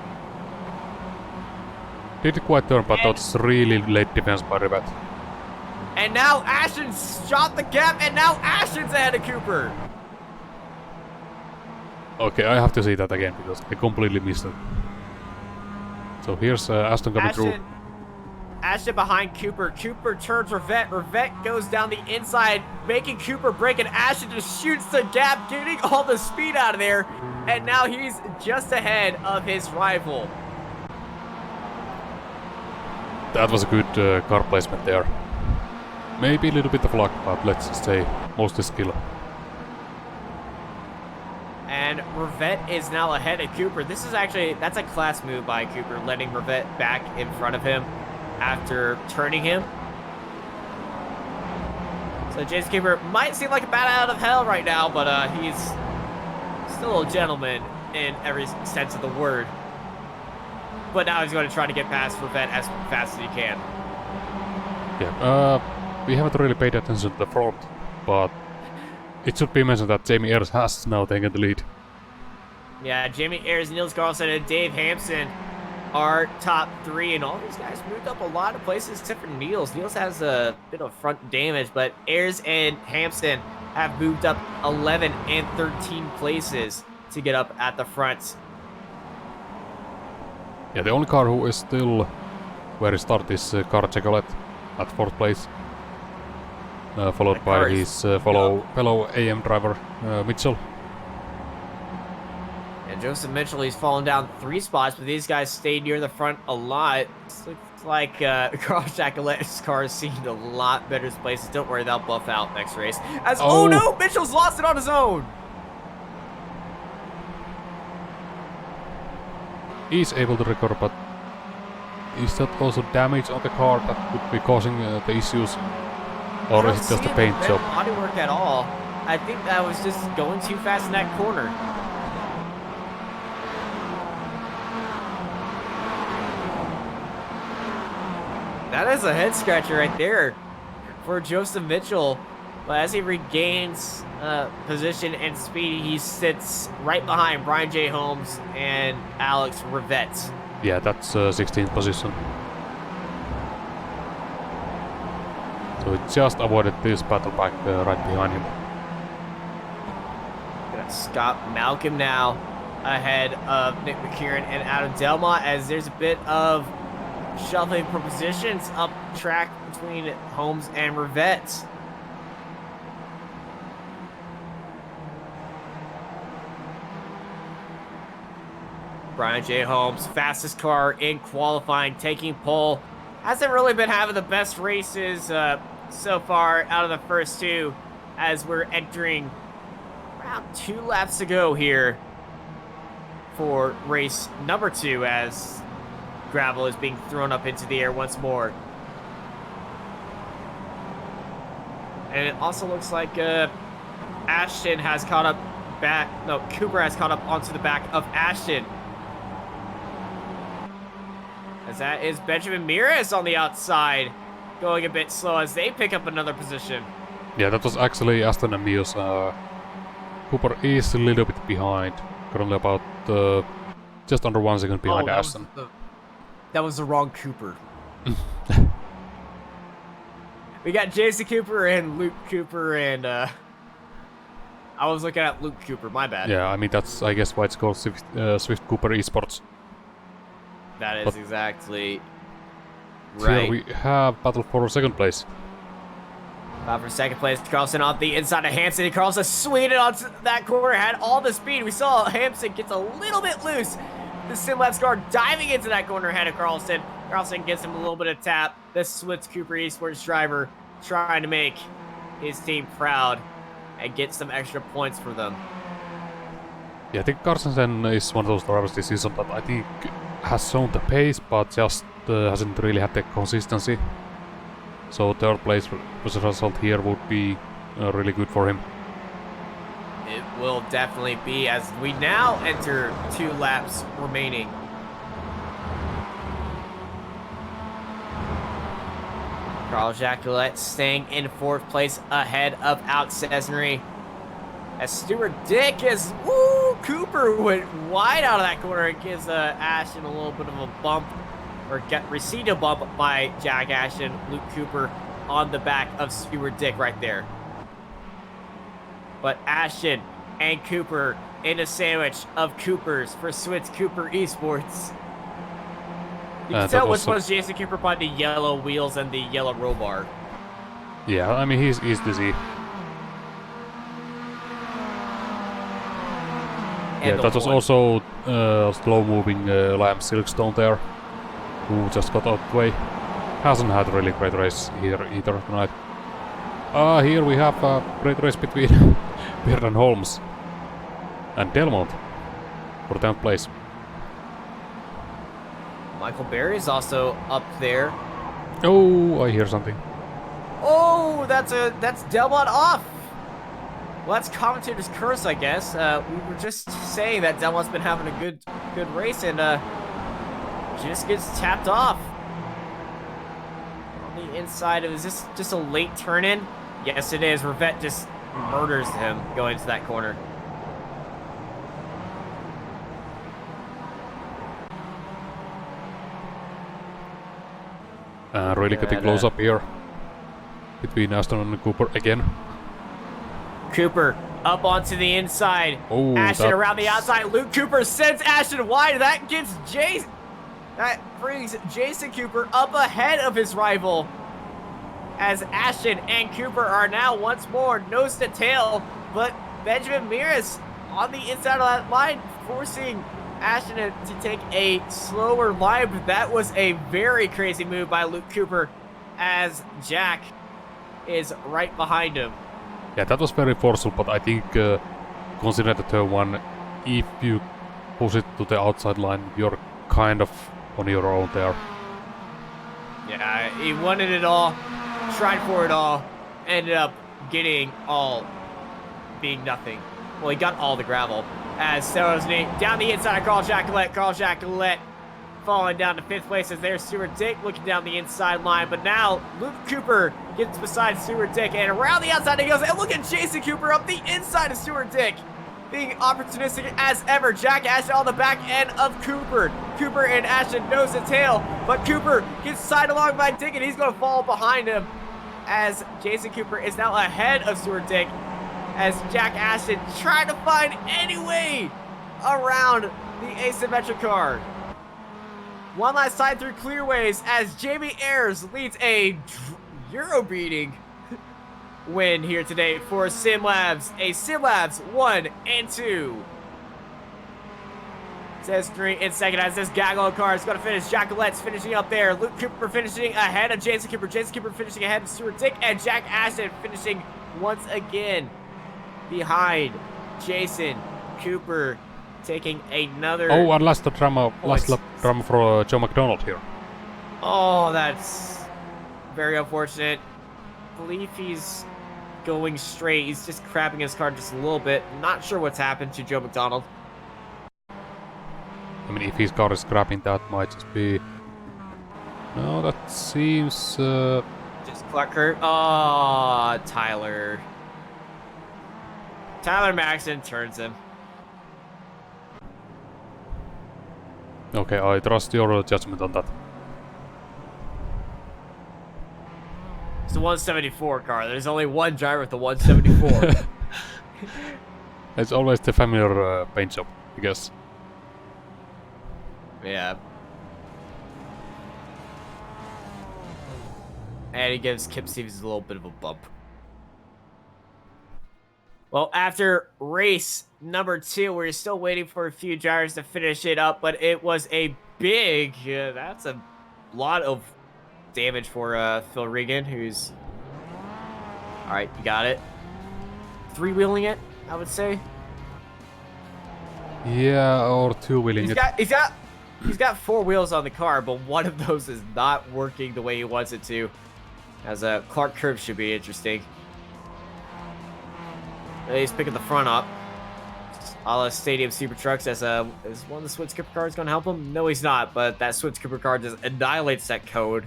Didn't quite turn, but that's really late defense by Rivette. And now Ashton shot the gap, and now Ashton's ahead of Cooper. Okay, I have to see that again because I completely missed it. So here's Aston coming through. Ashton behind Cooper. Cooper turns Rivette. Rivette goes down the inside, making Cooper break, and Ashton just shoots the gap, getting all the speed out of there. And now he's just ahead of his rival. That was a good car placement there. Maybe a little bit of luck, but let's say mostly skill. And Rivette is now ahead of Cooper. This is actually, that's a class move by Cooper, letting Rivette back in front of him after turning him. So Jason Cooper might seem like a bat out of hell right now, but he's still a gentleman in every sense of the word. But now he's going to try to get past Rivette as fast as he can. Yeah, we haven't really paid attention to the front, but it should be mentioned that Jamie Ayres has now taken the lead. Yeah, Jamie Ayres, Niels Carlson, and Dave Hampson are top 3, and all these guys moved up a lot of places except for Niels. Niels has a bit of front damage, but Ayres and Hampson have moved up 11 and 13 places to get up at the front. Yeah, the only car who is still where he started is Car Chocolate at 4th place. Followed by his fellow AM driver, Mitchell. And Joseph Mitchell, he's fallen down 3 spots, but these guys stayed near the front a lot. It looks like Carl Jacolette's car has seen a lot better places. Don't worry, they'll buff out next race. Oh no, Mitchell's lost it on his own. He's able to recover, but is that also damage on the car that could be causing the issues? Or is it just a paint job? Body work at all. I think that was just going too fast in that corner. That is a head scratcher right there for Joseph Mitchell. But as he regains position and speed, he sits right behind Brian J. Holmes and Alex Rivette. Yeah, that's 16th position. So he just avoided this battle back right behind him. Got Scott Malcolm now ahead of Nick McKieran and Adam Delmont, as there's a bit of shuffling for positions up track between Holmes and Rivette. Brian J. Holmes, fastest car in qualifying, taking pole. Hasn't really been having the best races so far out of the first 2, as we're entering around 2 laps to go here for race number 2, as gravel is being thrown up into the air once more. And it also looks like Ashton has caught up back. No, Cooper has caught up onto the back of Ashton. As that is Benjamin Mires on the outside, going a bit slow as they pick up another position. Yeah, that was actually Aston and Mios. Cooper is a little bit behind, currently about just under 1 second behind Aston. That was the wrong Cooper. We got Jason Cooper and Luke Cooper, and I was looking at Luke Cooper, my bad. Yeah, I mean, that's, I guess, why it's called Swift Cooper Esports. That is exactly right. right. Here we have battle for 2nd place. For 2nd place, Carlson off the inside of Hampson, and Carlson swinging it onto that corner, had all the speed. We saw Hampson gets a little bit loose. The Simlabs car diving into that corner ahead of Carlson. Carlson gives him a little bit of tap. The Swift Cooper Esports driver trying to make his team proud and get some extra points for them. Yeah, I think Carstensen is one of those drivers this season that I think has shown the pace, but just hasn't really had the consistency. So 3rd place as a result here would be really good for him. It will definitely be, as we now enter 2 laps remaining. Carl Jacolette staying in 4th place ahead of Alex Cesnery. As Stuart Dick is, Cooper went wide out of that corner. It gives Ashton a little bit of a bump, or received a bump by Jack Ashton. Luke Cooper on the back of Stuart Dick right there. But Ashton and Cooper in a sandwich of Coopers for Switz Cooper Esports. You can tell which one's Jason Cooper by the yellow wheels and the yellow roll bar. Yeah, I mean, he's easy to see. Yeah, that was also slow-moving Liam Silkstone there, who just got out of the way. Hasn't had a really great race here either tonight. Here we have a great race between Beard and Holmes and Delmont for 10th place. Michael Berry is also up there. Oh, I hear something. Oh, that's Delmont off. Well, that's commentator's curse, I guess. We were just saying that Delmont's been having a good race and just gets tapped off. On the inside, is this just a late turn in? Yes, it is. Rivette just murders him going into that corner. Really getting close up here between Ashton and Cooper again. Cooper up onto the inside. Oh, Ashton around the outside. Luke Cooper sends Ashton wide. That brings Jason Cooper up ahead of his rival. As Ashton and Cooper are now once more nose to tail, but Benjamin Mears on the inside of that line, forcing Ashton to take a slower line, but that was a very crazy move by Luke Cooper as Jack is right behind him. Yeah, that was very forceful, but I think considering the turn one, if you push it to the outside line, you're kind of on your own there. Yeah, he wanted it all, tried for it all, ended up getting all being nothing. Well, he got all the gravel. As Sarosny down the inside of Carl Jacqueline. Carl Jacqueline falling down to 5th place as there's Stuart Dick looking down the inside line. But now Luke Cooper gets beside Stuart Dick and around the outside he goes. And look at Jason Cooper up the inside of Stuart Dick. Being opportunistic as ever. Jack Ashton on the back end of Cooper. Cooper and Ashton nose to tail. But Cooper gets side along by Dick and he's going to fall behind him. As Jason Cooper is now ahead of Stuart Dick. As Jack Ashton trying to find any way around the asymmetric car. One last time through clearways as Jamie Ayers leads a Euro beating win here today for SimLabs. A SimLabs 1 and 2. Says 3 in second as this Gaggle car is going to finish. Jacquelette's finishing up there. Luke Cooper finishing ahead of Jason Cooper. Jason Cooper finishing ahead of Stuart Dick. And Jack Ashton finishing once again behind Jason Cooper, taking another. Oh, and last lap drama for Joe McDonald here. Oh, that's very unfortunate. I believe he's going straight. He's just crapping his car just a little bit. Not sure what's happened to Joe McDonald. I mean, if his car is crapping, that might just be. No, that seems. Just Clark Kurt. Oh, Tyler Maxson turns him. Okay, I trust your judgment on that. It's the 174 car. There's only one driver with the 174. It's always the familiar paint job, I guess. Yeah. And he gives Kip Stevens a little bit of a bump. Well, after race number 2, we're still waiting for a few drivers to finish it up, but it was a big, that's a lot of damage for Phil Regan, who's, all right, you got it. 3-wheeling it, I would say. Yeah, or 2-wheeling it. He's got 4 wheels on the car, but one of those is not working the way he wants it to. As a Clark curve should be interesting. He's picking the front up. A la Stadium Super Trucks as is one of the Switz Cooper cars going to help him? No, he's not, but that Switz Cooper car just annihilates that code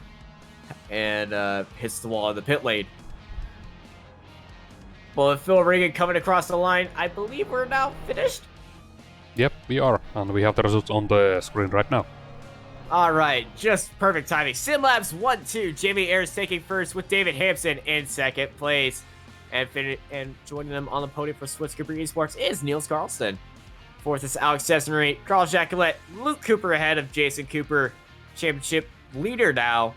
and hits the wall in the pit lane. Well, with Phil Regan coming across the line, I believe we're now finished. Yep, we are, and we have the results on the screen right now. All right, just perfect timing. SimLabs 1-2. Jamie Ayers taking first with David Hampson in second place. And joining them on the podium for Swiss Cooper Esports is Niels Carlson. Fourth is Alex Desmarais, Carl Jacqueline, Luke Cooper ahead of Jason Cooper, championship leader now,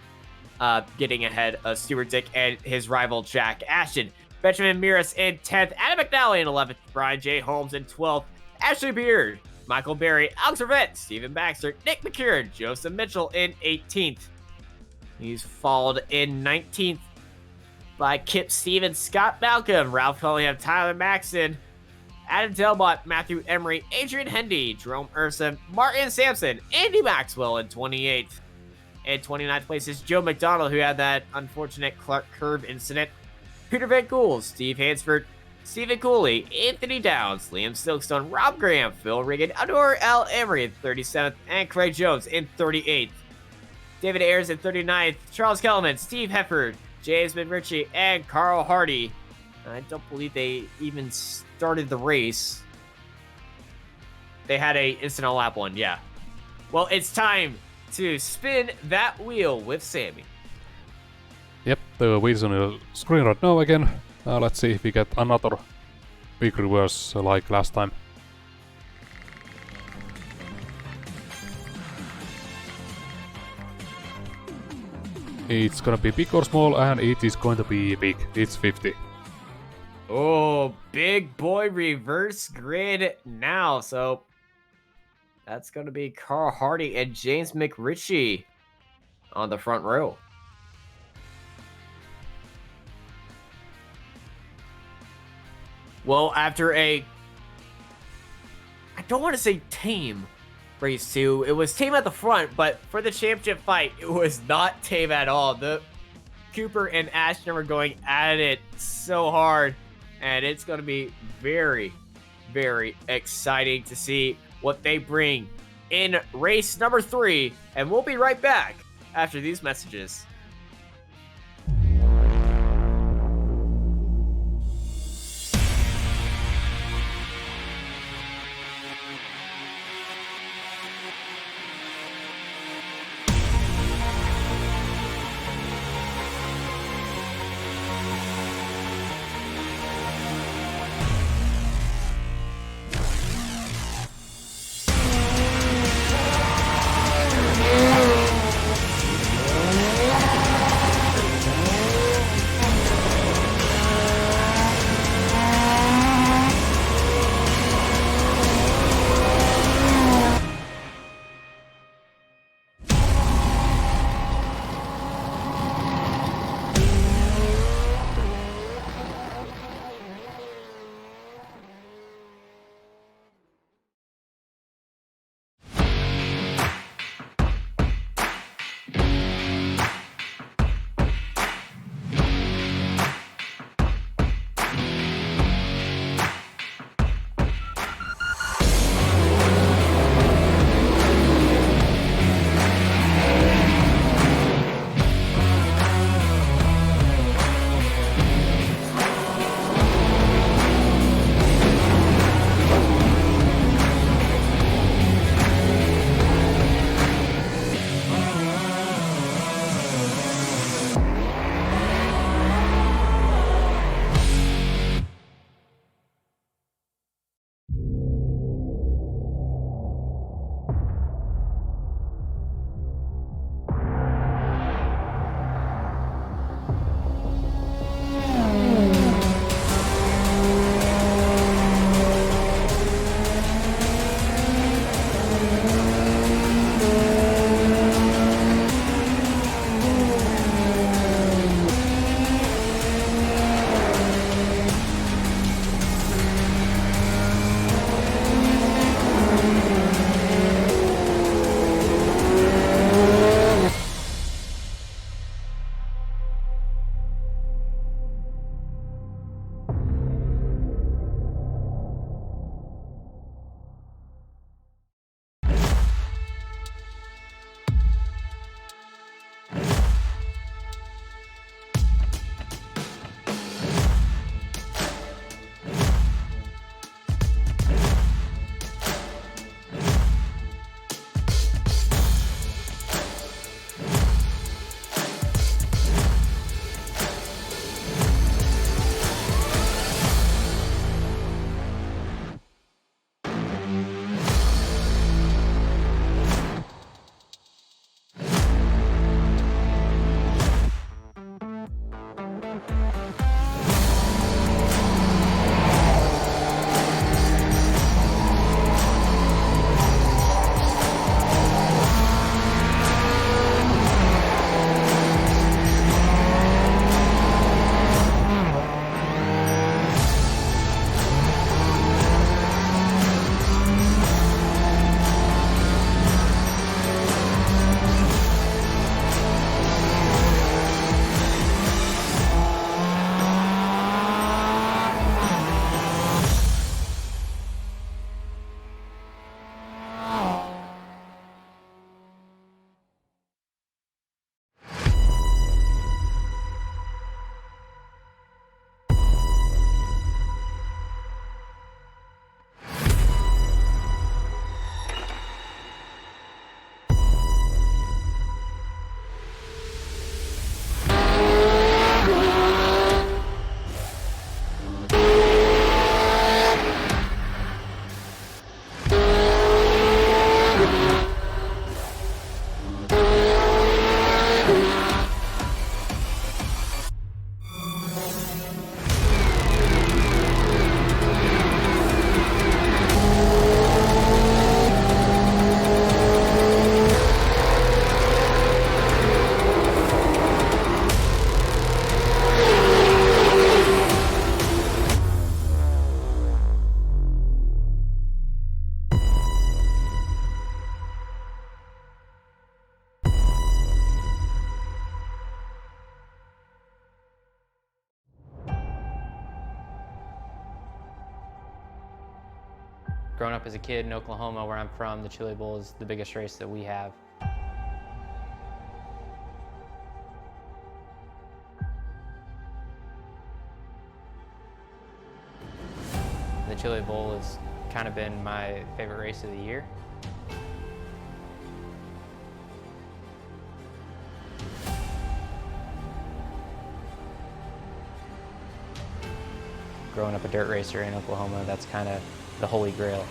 getting ahead of Stuart Dick and his rival Jack Ashton. Benjamin Miras in 10th, Adam McNally in 11th, Brian J. Holmes in 12th, Ashley Beard, Michael Berry, Alex Rivette, Stephen Baxter, Nick McKeon, Joseph Mitchell in 18th. He's followed in 19th by Kip Stevens, Scott Malcolm, Ralph Cunningham, Tyler Maxson, Adam Delbot, Matthew Emery, Adrian Hendy, Jerome Urson, Martin Sampson, Andy Maxwell in 28th. In 29th place is Joe McDonald, who had that unfortunate Clark Curve incident. Peter Van Gool, Steve Hansford, Stephen Cooley, Anthony Downs, Liam Silkstone, Rob Graham, Phil Riggin, Ador L. Emery in 37th, and Craig Jones in 38th. David Ayers in 39th, Charles Kellerman, Steve Hefford, James McRitchie, and Carl Hardy. I don't believe they even started the race. They had a instant on lap one, yeah. Well, it's time to spin that wheel with Sammy. Yep, the wheel's on the screen right now again. Let's see if we get another big reverse like last time. It's gonna be big or small, and it is going to be big. It's 50. Oh, big boy reverse grid now. So that's going to be Carl Hardy and James McRitchie on the front row. Well, after I don't want to say tame race 2. It was tame at the front, but for the championship fight, it was not tame at all. The Cooper and Ashton were going at it so hard, and it's going to be very, very exciting to see what they bring in race number 3, and we'll be right back after these messages. Growing up as a kid in Oklahoma, where I'm from, the Chili Bowl is the biggest race that we have. The Chili Bowl has kind of been my favorite race of the year. Growing up a dirt racer in Oklahoma, that's kind of the holy grail.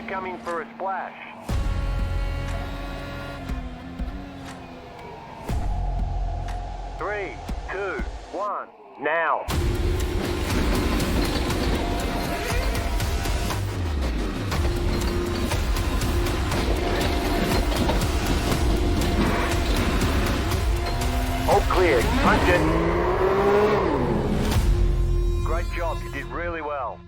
Coming for a splash. Three, two, one, now. All clear. Punch it. Great job. You did really well.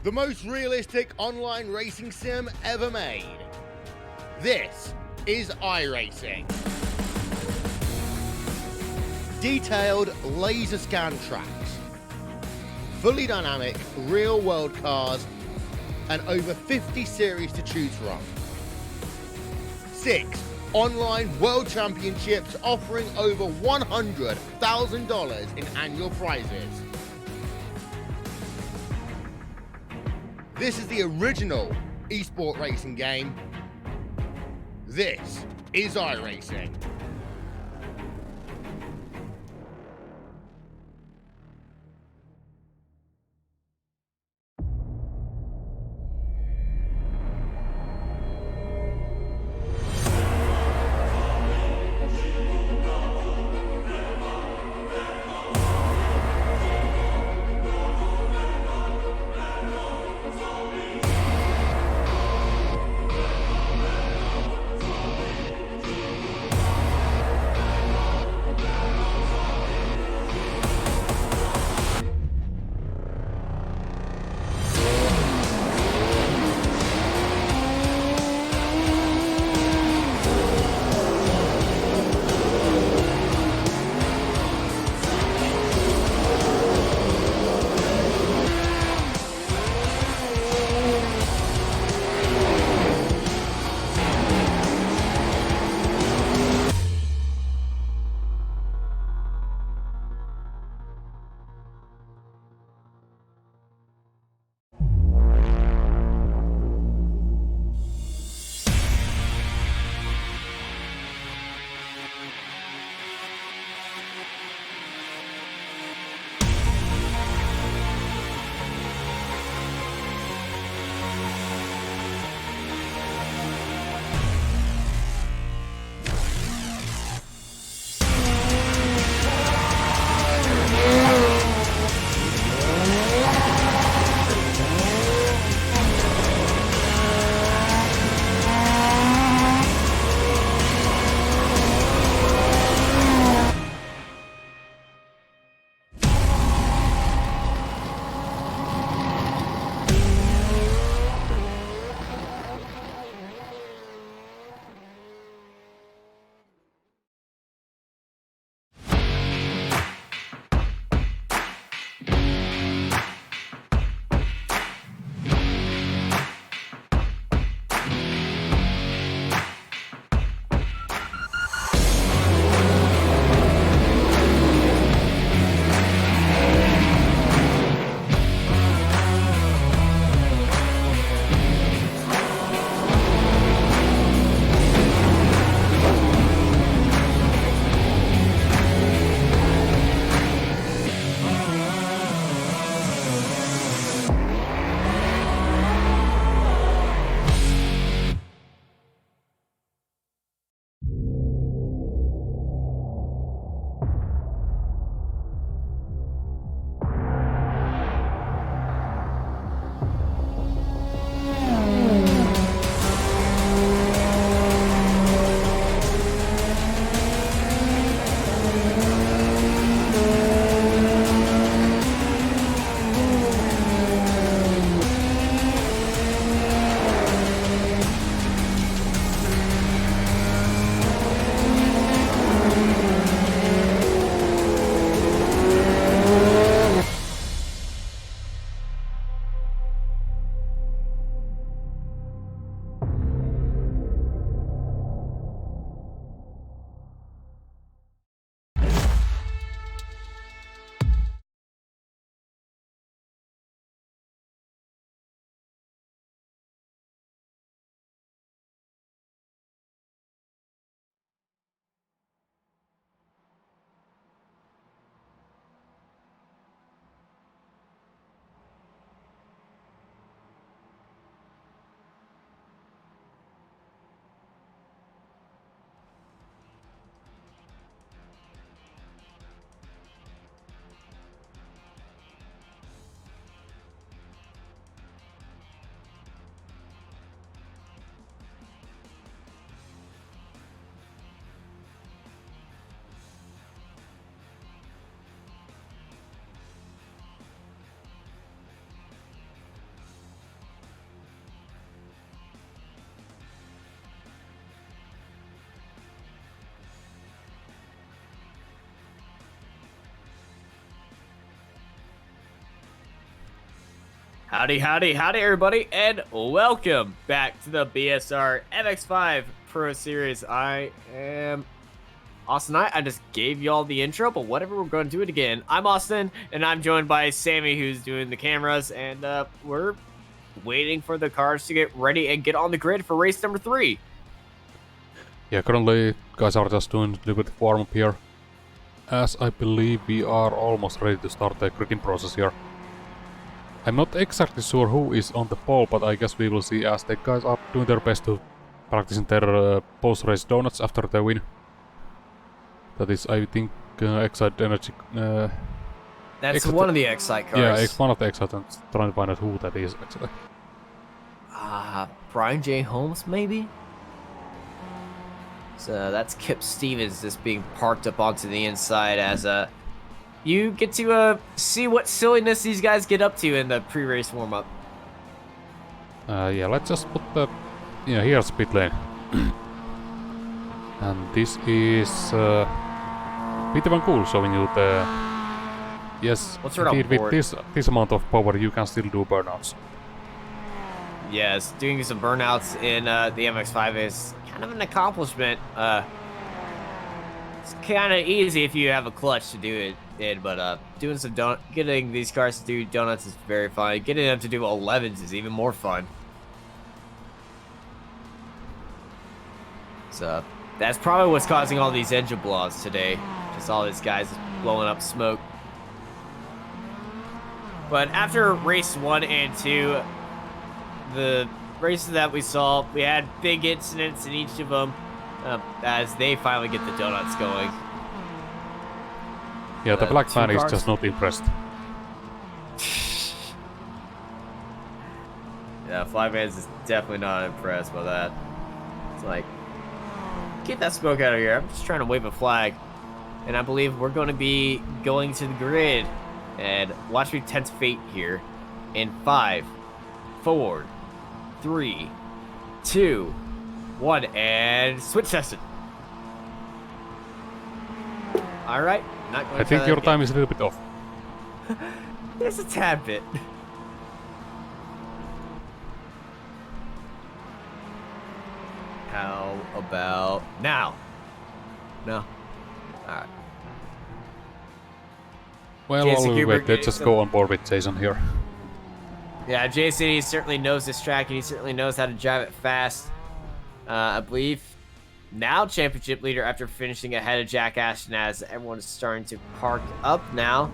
The most realistic online racing sim ever made. This is iRacing. Detailed laser scan tracks, fully dynamic real world cars, and over 50 series to choose from. 6 online world championships offering over $100,000 in annual prizes. This is the original esport racing game. This is iRacing. Howdy, howdy, howdy, everybody, and welcome back to the BSR MX5 Pro Series. I am Austin Knight. I just gave y'all the intro, but whatever, we're going to do it again. I'm Austin, and I'm joined by Sammy, who's doing the cameras, and we're waiting for the cars to get ready and get on the grid for race number 3. Yeah, currently guys are just doing a little bit of warm up here, as I believe we are almost ready to start the gridding process here. I'm not exactly sure who is on the pole, but I guess we will see as the guys are doing their best to practicing their post-race donuts after the win. That is, I think, Excite Energy. That's one of the Excite cars. Yeah, it's one of the Excite. I'm trying to find out who that is actually. Brian J. Holmes, maybe? So that's Kip Stevens just being parked up onto the inside as you get to see what silliness these guys get up to in the pre-race warm-up. Yeah, let's just put the... Yeah, here's pit lane. And this is... Peter Van Cool showing you the... Yes, What's right indeed, on board? with this amount of power you can still do burnouts. Yes, doing some burnouts in the MX5 is kind of an accomplishment. It's kind of easy if you have a clutch to do it in, but doing some getting these cars to do donuts is very fun. Getting them to do 11s is even more fun. So that's probably what's causing all these engine blowouts today. Just all these guys blowing up smoke. But after race 1 and 2, the races that we saw, we had big incidents in each of them as they finally get the donuts going. Yeah, the black man is cars. just not impressed. Yeah, Flyman's is definitely not impressed by that. It's like, get that smoke out of here. I'm just trying to wave a flag. And I believe we're going to be going to the grid. And watch me tempt fate here. In 5, 4, 3, 2, 1, and switch tested. All right, not going I to think your time is a little bit off. There's a tad bit. How about now? No. All right. Well, Jason while we Gilbert wait, let's just go on board with Jason here. Yeah, Jason, he certainly knows this track, and he certainly knows how to drive it fast. I believe now championship leader after finishing ahead of Jack Ashton, as everyone's starting to park up now.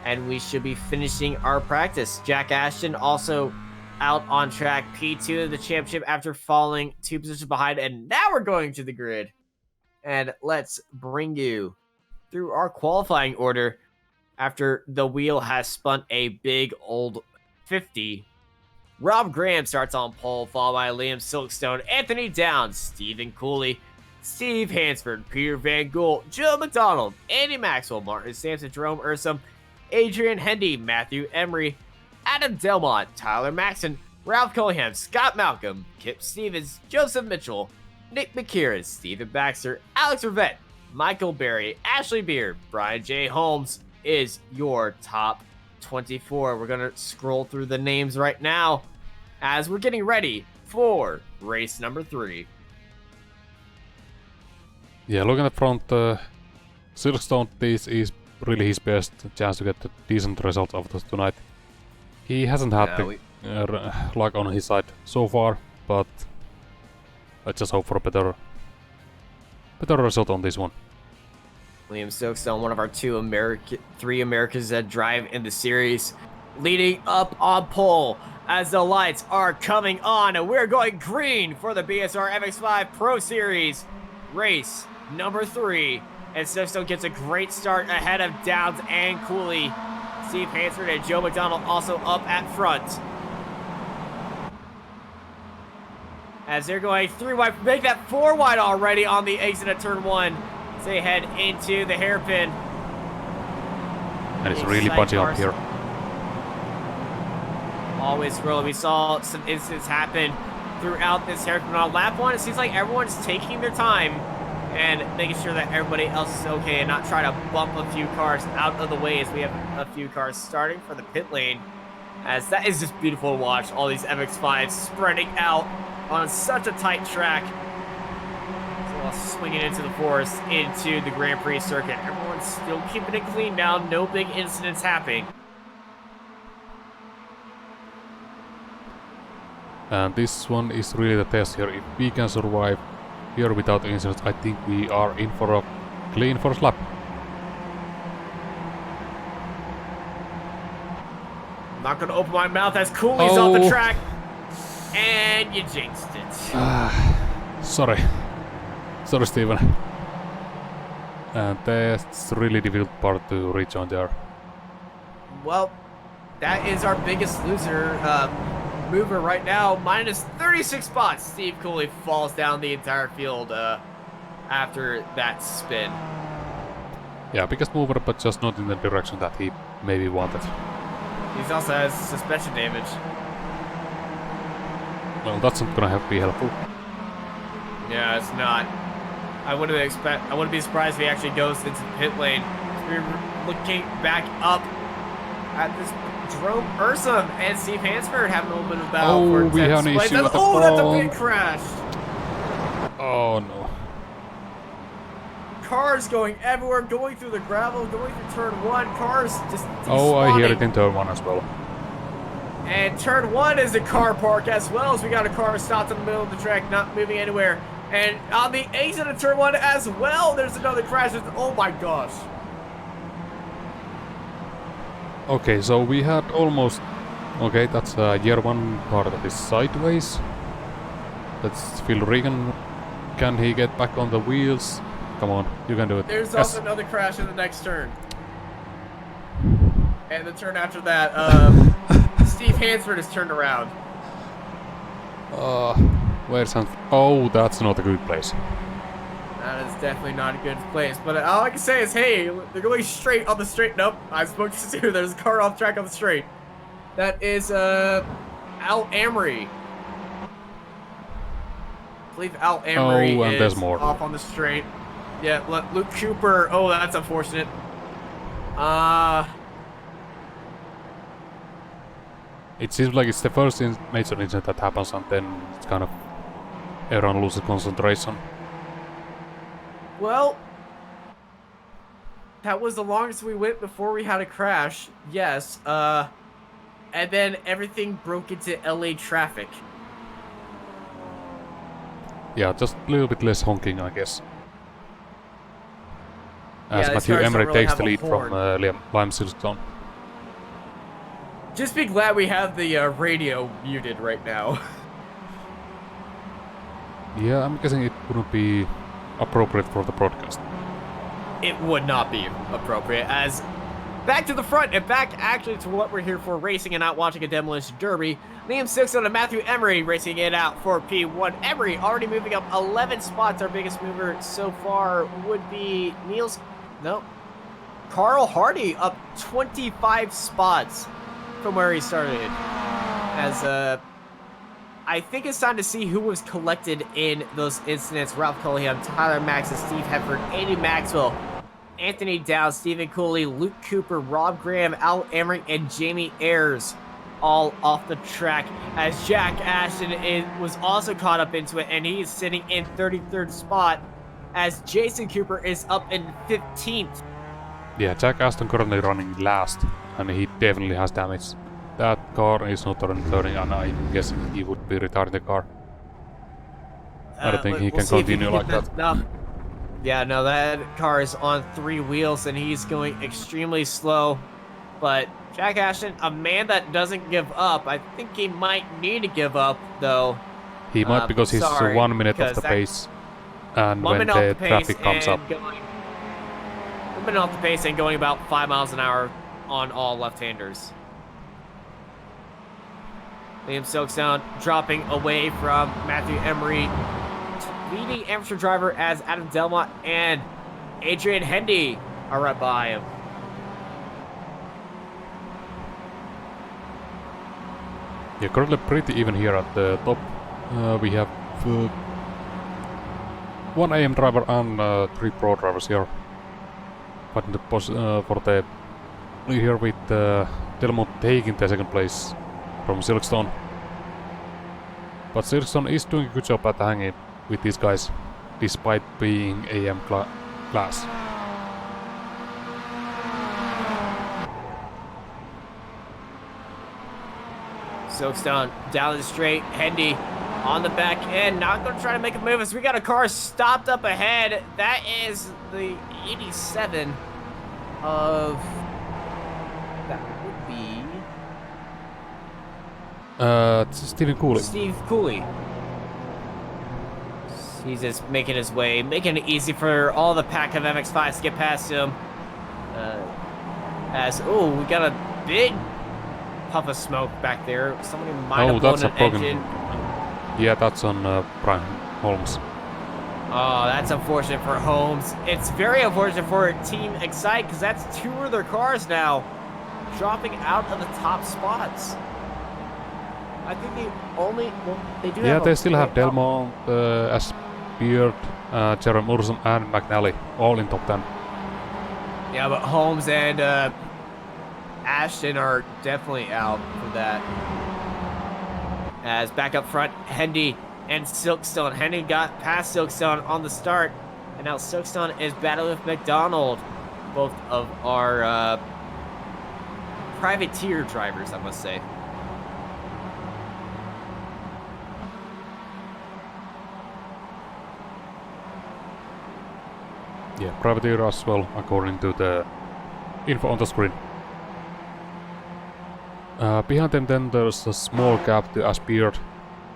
And we should be finishing our practice. Jack Ashton also out on track P2 of the championship after falling 2 positions behind. And now we're going to the grid. And let's bring you through our qualifying order after the wheel has spun a big old 50. Rob Graham starts on pole, followed by Liam Silkstone, Anthony Downs, Stephen Cooley, Steve Hansford, Peter Van Gool, Joe McDonald, Andy Maxwell, Martin Sampson, Jerome Ursum, Adrian Hendy, Matthew Emery, Adam Delmont, Tyler Maxon, Ralph Coham, Scott Malcolm, Kip Stevens, Joseph Mitchell, Nick McKieran, Stephen Baxter, Alex Rivette, Michael Berry, Ashley Beard, Brian J. Holmes is your top 24. We're gonna scroll through the names right now as we're getting ready for race number 3. Yeah, looking at front, Silkstone, this is really his best chance to get a decent result of this tonight. He hasn't had the luck on his side so far, but I just hope for a better result on this one. Liam Silkstone, one of our three Americans that drive in the series, leading up on pole as the lights are coming on, and we're going green for the BSR MX5 Pro Series race number 3. And Silkstone gets a great start ahead of Downs and Cooley. Steve Hansford and Joe McDonald also up at front. As they're going 3 wide, make that 4 wide already on the exit at turn 1. As they head into the hairpin. And it's really bunchy up here. Always scrolling. We saw some incidents happen throughout this hairpin. On lap 1, it seems like everyone's taking their time and making sure that everybody else is okay and not try to bump a few cars out of the way as we have a few cars starting for the pit lane. As that is just beautiful to watch. All these MX5s spreading out on such a tight track. While swinging into the forest, into the Grand Prix circuit. Everyone's still keeping it clean now. No big incidents happening. And this one is really the test here. If we can survive here without incidents, I think we are in for a clean first lap. I'm not going to open my mouth as Cooley's off the track. And you jinxed it. Sorry. Sorry, Steven. And that's really difficult part to rejoin there. Well, that is our biggest loser mover right now. Minus 36 spots. Steve Cooley falls down the entire field after that spin. Yeah, biggest mover, but just not in the direction that he maybe wanted. He also has suspension damage. Well, that's not gonna be helpful. Yeah, it's not. I wouldn't be surprised if he actually goes into the pit lane. We're looking back up at this Jerome Ursum and Steve Hansford having a little bit of a battle for we have an issue with the that's a phone. big crash. Oh no. Cars going everywhere, going through the gravel, going through turn 1. Cars just Oh, I hear it despawning. in turn 1 as well. And turn 1 is a car park as well, as we got a car stopped in the middle of the track, not moving anywhere. And on the exit of turn 1 as well, there's another crash. Oh my gosh. Okay, so we had almost... Okay, that's year 1 car that is sideways. That's Phil Regan. Can he get back on the wheels? Come on, you can do it. There's Yes. also another crash in the next turn. And the turn after that, Steve Hansford is turned around. Where's Hans? Oh, that's not a good place. That is definitely not a good place. But all I can say is, hey, they're going straight on the straight. Nope, I spoke to Stu. There's a car off track on the straight. That is Al Amory. I believe Al Amory Oh, and there's is more. off on the straight. Yeah, Luke Cooper. Oh, that's unfortunate. It seems like it's the first major incident that happens, and then it's kind of everyone loses concentration. Well, that was the longest we went before we had a crash. Yes. And then everything broke into LA traffic. Yeah, just a little bit less honking, I guess. As Yeah, these Matthew cars don't Emery really takes have the a lead from horn. Liam Silverstone. Just be glad we have the radio muted right now. Yeah, I'm guessing it wouldn't be appropriate for the broadcast. It would not be appropriate, as back to the front and back actually to what we're here for, racing and not watching a demolition derby. Liam Silverstone and Matthew Emery racing it out for P1. Emery already moving up 11 spots. Our biggest mover so far would be Carl Hardy up 25 spots from where he started. As I think it's time to see who was collected in those incidents. Ralph Cullingham, Tyler Maxson, Steve Hefford, Andy Maxwell, Anthony Dowd, Stephen Cooley, Luke Cooper, Rob Graham, Al Emery, and Jamie Ayers all off the track, as Jack Ashton was also caught up into it, and he is sitting in 33rd spot, as Jason Cooper is up in 15th. Yeah, Jack Aston currently running last, and he definitely has damage. That car is not returning, and I'm guessing he would be retiring the car. I don't think he can see if continue like hit that. No. Yeah, no, that car is on 3 wheels, and he's going extremely slow. But Jack Ashton, a man that doesn't give up. I think he might need to give up, though. He might, because he's 1 minute off the pace, and when the traffic comes up. 1 minute off the pace and going about 5 miles an hour on all left-handers. Liam Silverstone dropping away from Matthew Emery, leading amateur driver as Adam Delmont and Adrian Hendy are right by him. Yeah, currently pretty even here at the top. We have 1 AM driver and 3 pro drivers here fighting for the here with Delmont taking the second place from Silkstone. But Silkstone is doing a good job at hanging with these guys, despite being AM class. Silkstone down the straight. Hendy on the back end. Not going to try to make a move as we got a car stopped up ahead. That is the 87 of... That would be... Stephen Cooley. Steve Cooley. He's just making his way, making it easy for all the pack of MX5s to get past him. Oh, we got a big puff of smoke back there. Somebody might have blown an engine. Yeah, that's on Brian Holmes. Oh, that's unfortunate for Holmes. It's very unfortunate for Team Excite because that's 2 of their cars now dropping out of the top spots. I think they do. Yeah, they still have Delmont, Beard, Jerome Urson, and McNally all in top 10. Yeah, but Holmes and Ashton are definitely out for that. As back up front, Hendy and Silkstone. Hendy got past Silkstone on the start, and now Silkstone is battling with McDonald. Both of our privateer drivers, I must say. Yeah, privateer as well, according to the info on the screen. Behind them then there's a small gap to Ashbeard,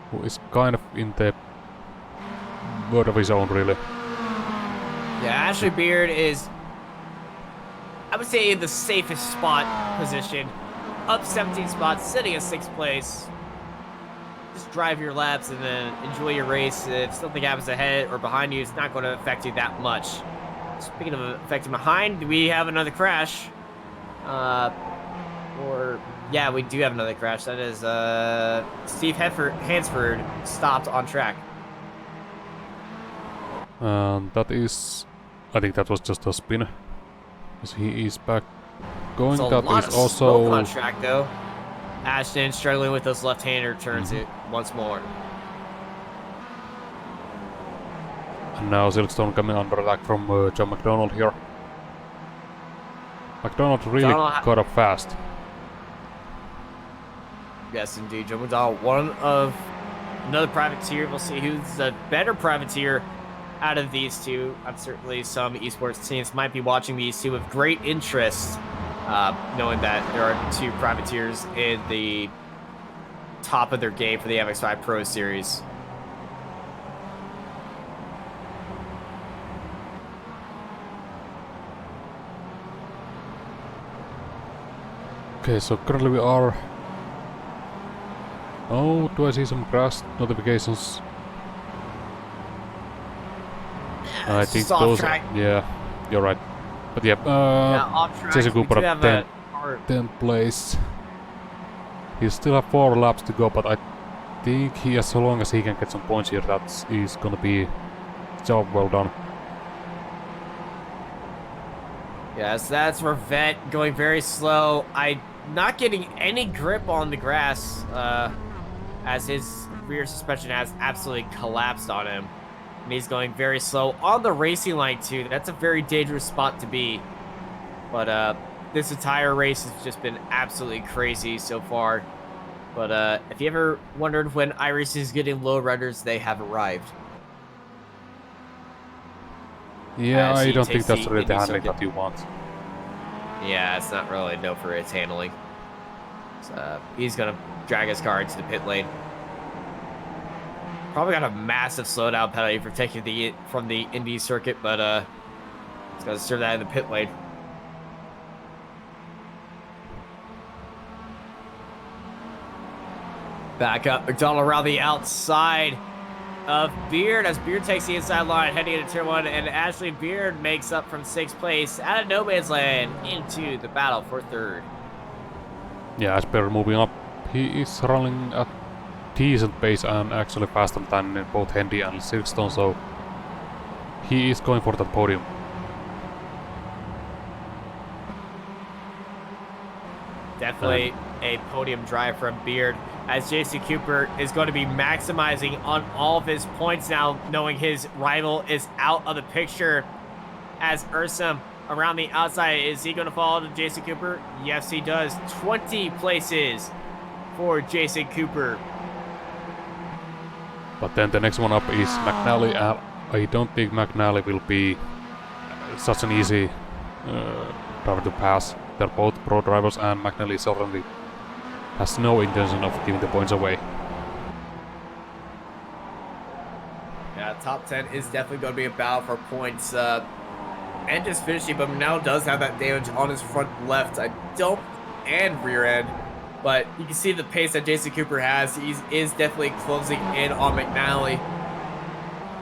who is kind of in the world of his own, really. Yeah, Ashley Beard is, I would say, in the safest spot position. Up 17 spots, sitting in 6th place. Just drive your laps and then enjoy your race. If something happens ahead or behind you, it's not going to affect you that much. Speaking of affecting behind, we have another crash. Yeah, we do have another crash. That is Steve Hansford stopped on track. That is, I think that was just a spin. Because he is back going. There's That is also on track though. Ashton struggling with those left-hander turns it once more. And now Silkstone coming under attack from John McDonald here. McDonald really got up fast. Yes, indeed. Joe McDonald, one of another privateer. We'll see who's the better privateer out of these two. I'm certainly some esports teams might be watching these two with great interest, knowing that there are 2 privateers in the top of their game for the MX5 Pro Series. Okay, so currently we are... Oh, do I see some crash notifications? I think those are, yeah, you're right. But yeah, Jason Cooper at 10th place. He still have 4 laps to go, but I think he, as long as he can get some points here, that is gonna be job well done. Yes, that's for Vet going very slow. Not getting any grip on the grass, as his rear suspension has absolutely collapsed on him. And he's going very slow on the racing line too. That's a very dangerous spot to be. But this entire race has just been absolutely crazy so far. But if you ever wondered when iRacing is getting low runners, they have arrived. Yeah, I don't think that's really the handling that you want. Yeah, it's not really known for its handling. So, he's gonna drag his car into the pit lane. Probably got a massive slowdown penalty for taking from the Indy circuit, but he's gonna serve that in the pit lane. Back up, McDonald around the outside of Beard as Beard takes the inside line heading into turn 1, and Ashley Beard makes up from 6th place out of no man's land into the battle for 3rd. Yeah, as Beard moving up, he is running at decent pace and actually faster than both Hendy and Silkstone, so he is going for that podium. Definitely a podium drive from Beard, as Jason Cooper is going to be maximizing on all of his points now, knowing his rival is out of the picture. As Ursum around the outside, is he going to follow to Jason Cooper? Yes, he does. 20 places for Jason Cooper. But then the next one up is McNally, and I don't think McNally will be such an easy driver to pass. They're both pro drivers, and McNally certainly has no intention of giving the points away. Yeah, top 10 is definitely going to be a battle for points and just finishing, but now does have that damage on his front left. And rear end. But you can see the pace that Jason Cooper has. He is definitely closing in on McNally,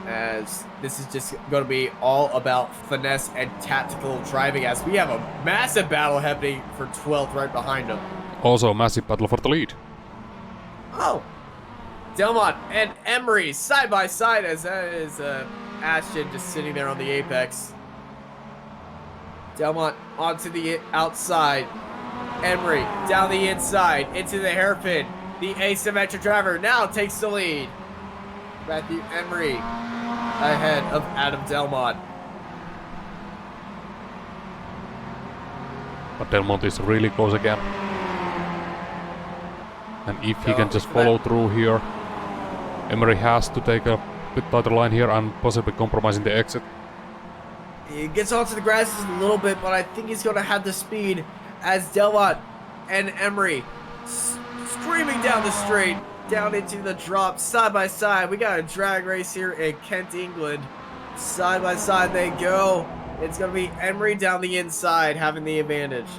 as this is just going to be all about finesse and tactical driving, as we have a massive battle happening for 12th right behind him. Also, massive battle for the lead. Oh, Delmont and Emery side by side, as that is Ashton just sitting there on the apex. Delmont onto the outside. Emery down the inside into the hairpin. The asymmetric driver now takes the lead. Matthew Emery ahead of Adam Delmont. But Delmont is really close again. And if he can just follow through here, Emery has to take a bit tighter line here and possibly compromising the exit. He gets onto the grass just a little bit, but I think he's going to have the speed, as Delmont and Emery screaming down the straight, down into the drop, side by side. We got a drag race here in Kent, England. Side by side they go. It's going to be Emery down the inside having the advantage.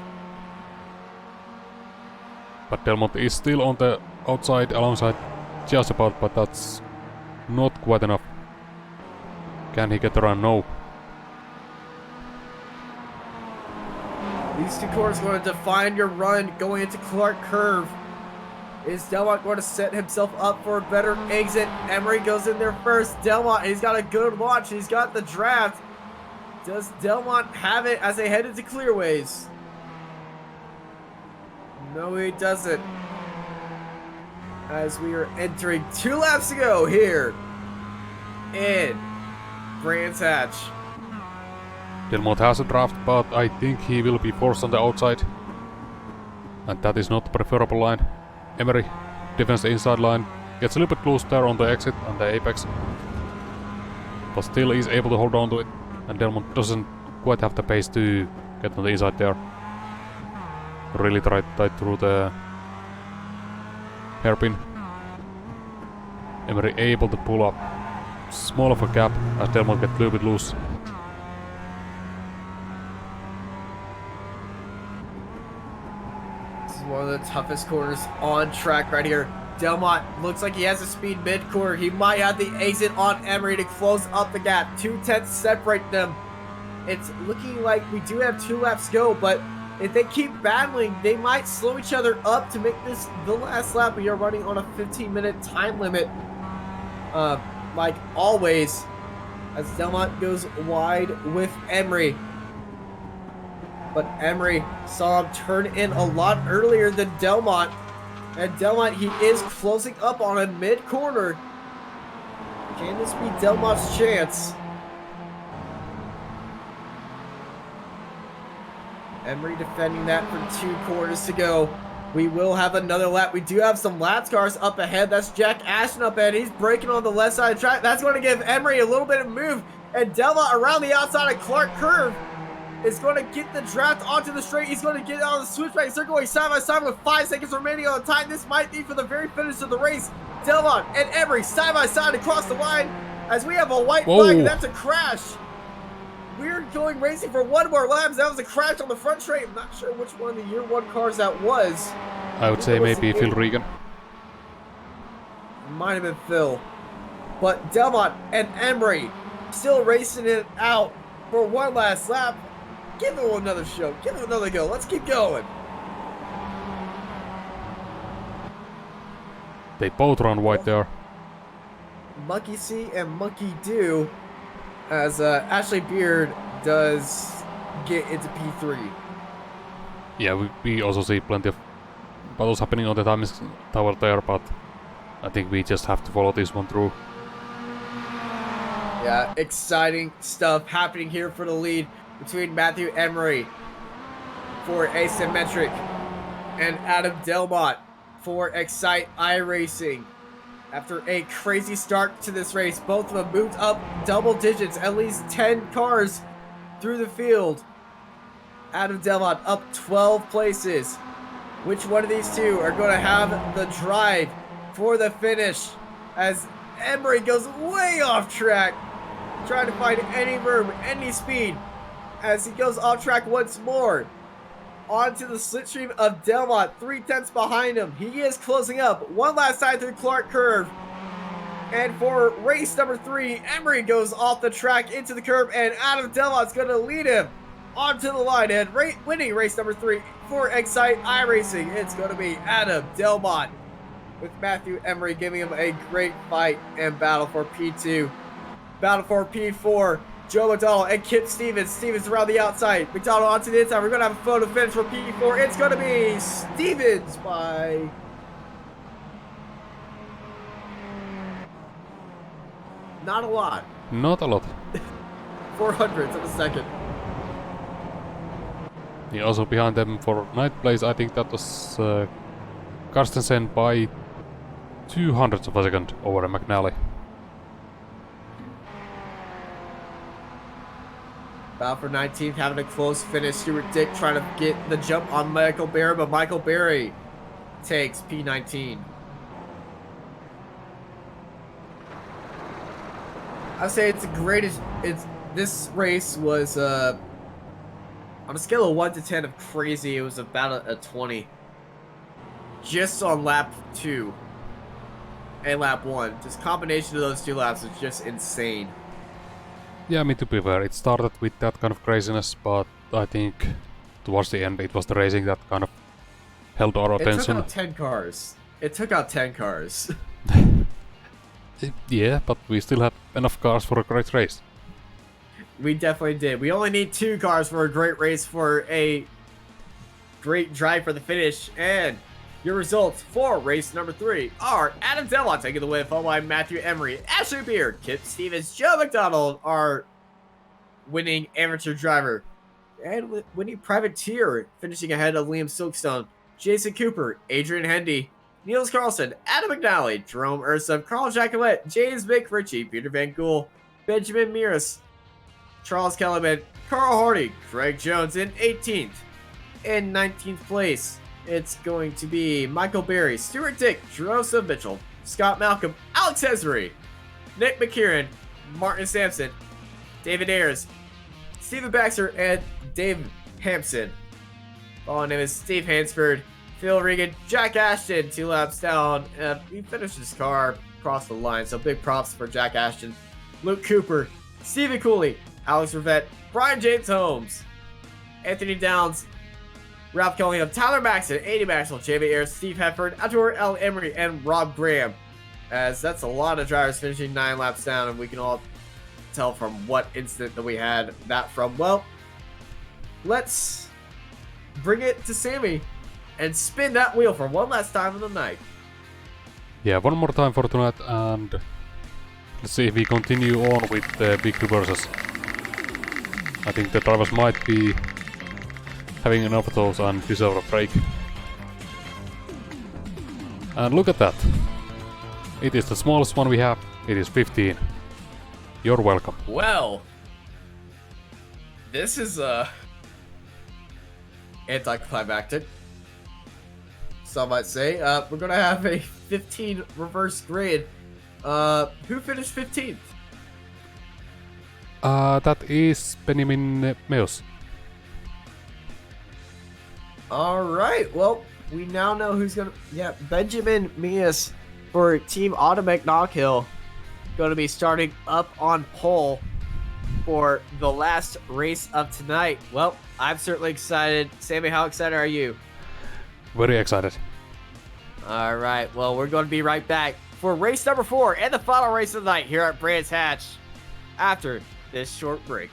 But Delmont is still on the outside alongside just about, but that's not quite enough. Can he get around? No. These two cars going to define your run going into Clark Curve. Is Delmont going to set himself up for a better exit? Emery goes in there first. Delmont, he's got a good launch. He's got the draft. Does Delmont have it as they head into clearways? No, he doesn't. As we are entering 2 laps to go here in Brands Hatch. Delmont has a draft, but I think he will be forced on the outside. And that is not the preferable line. Emery defends the inside line, gets a little bit loose there on the exit and the apex. But still is able to hold on to it. And Delmont doesn't quite have the pace to get on the inside there. Really tight through the hairpin. Emery able to pull up small of a gap as Delmont gets a little bit loose. One of the toughest corners on track right here. Delmont looks like he has a speed mid-corner. He might have the exit on Emery to close up the gap. 2/10 separate them. It's looking like we do have 2 laps to go, but if they keep battling, they might slow each other up to make this the last lap. We are running on a 15-minute time limit, like always, as Delmont goes wide with Emery. But Emery saw him turn in a lot earlier than Delmont. And Delmont, he is closing up on a mid-corner. Can this be Delmont's chance? Emery defending that for 2 quarters to go. We will have another lap. We do have some lap cars up ahead. That's Jack Ashton up ahead. He's braking on the left side of the track. That's going to give Emery a little bit of move. And Delmont around the outside of Clark Curve is going to get the draft onto the straight. He's going to get on the switchback. They're going side by side with 5 seconds remaining on the time. This might be for the very finish of the race. Delmont and Emery side by side across the line as we have a white flag, and that's a crash. We're going racing for 1 more lap. That was a crash on the front straight. I'm not sure which one of the year 1 cars that was. I would say maybe Phil Regan. Might have been Phil. But Delmont and Emery still racing it out for 1 last lap. Give it another show. Give it another go. Let's keep going. They both run wide there. Monkey see and monkey do, as Ashley Beard does get into P3. Yeah, we also see plenty of battles happening on the timing tower there, but I think we just have to follow this one through. Yeah, exciting stuff happening here for the lead between Matthew Emery for Asymmetric and Adam Delmont for Excite iRacing. After a crazy start to this race, both of them moved up double digits, at least 10 cars through the field. Adam Delmont up 12 places. Which one of these two are going to have the drive for the finish as Emery goes way off track, trying to find any room, any speed, as he goes off track once more. Onto the slipstream of Delmont, 3/10 behind him. He is closing up one last time through Clark Curve. And for race number 3, Emery goes off the track into the curb, and Adam Delmont's going to lead him onto the line. And winning race number 3 for Excite iRacing, it's going to be Adam Delmont, with Matthew Emery giving him a great fight and battle for P2. Battle for P4. Joe McDonald and Kip Stevens. Stevens around the outside. McDonald onto the inside. We're going to have a photo finish for P4. It's going to be Stevens by... not a lot. Not a lot. 400th of a second. Yeah, also behind them for ninth place, I think that was Carstensen by 200ths of a second over McNally. Battle for 19th, having a close finish. Stuart Dick trying to get the jump on Michael Berry, but Michael Berry takes P19. I say it's the greatest. This race was on a scale of 1 to 10 of crazy. It was about a 20. Just on lap 2 and lap 1, just combination of those 2 laps was just insane. Yeah, I mean, to be fair, it started with that kind of craziness, but I think towards the end it was the racing that kind of held our attention. It took out 10 cars. It took out 10 cars. Yeah, but we still had enough cars for a great race. We definitely did. We only need 2 cars for a great race, for a great drive for the finish. And your results for race number 3 are Adam Delmont taking the win, followed by Matthew Emery, Ashley Beard, Kip Stevens, Joe McDonald, our winning amateur driver, and winning privateer, finishing ahead of Liam Silkstone, Jason Cooper, Adrian Hendy, Niels Carlson, Adam McNally, Jerome Ursa, Carl Jacqueline, James McRitchie, Peter Van Gool, Benjamin Mears, Charles Kellerman, Carl Hardy, Craig Jones in 18th. In 19th place, it's going to be Michael Berry, Stuart Dick, Joseph Mitchell, Scott Malcolm, Alex Hesbury, Nick McKieran, Martin Sampson, David Ayers, Stephen Baxter, and Dave Hampson. Following him is Steve Hansford, Phil Regan, Jack Ashton, 2 laps down. He finished his car across the line, so big props for Jack Ashton. Luke Cooper, Stephen Cooley, Alex Rivette, Brian James Holmes, Anthony Downs, Ralph Killingham, Tyler Maxson, Andy Maxwell, JV Ayers, Steve Hefford, Artur L. Emery, and Rob Graham. As that's a lot of drivers finishing 9 laps down, and we can all tell from what incident that we had that from. Well, let's bring it to Sammy and spin that wheel for one last time of the night. Yeah, one more time for tonight, and let's see if we continue on with the big reverses. I think the drivers might be having enough of those and deserve a break. And look at that. It is the smallest one we have. It is 15. You're welcome. Well, this is anticlimactic, some might say. We're gonna have a 15 reverse grid. Who finished 15th? That is Benjamin Meus. All right. Well, we now know who's gonna. Yeah, Benjamin Mias for Team Automatic Knockhill, going to be starting up on pole for the last race of tonight. Well, I'm certainly excited. Sammy, how excited are you? Very excited. All right. Well, we're going to be right back for race number 4 and the final race of the night here at Brands Hatch after this short break.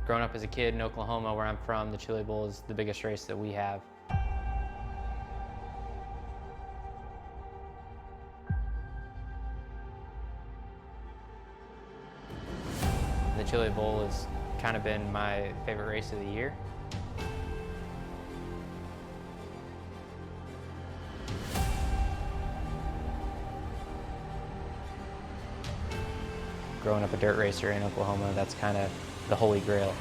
Growing up as a kid in Oklahoma, where I'm from, the Chili Bowl is the biggest race that we have. The Chili Bowl has kind of been my favorite race of the year. Growing up a dirt racer in Oklahoma, that's kind of the holy grail.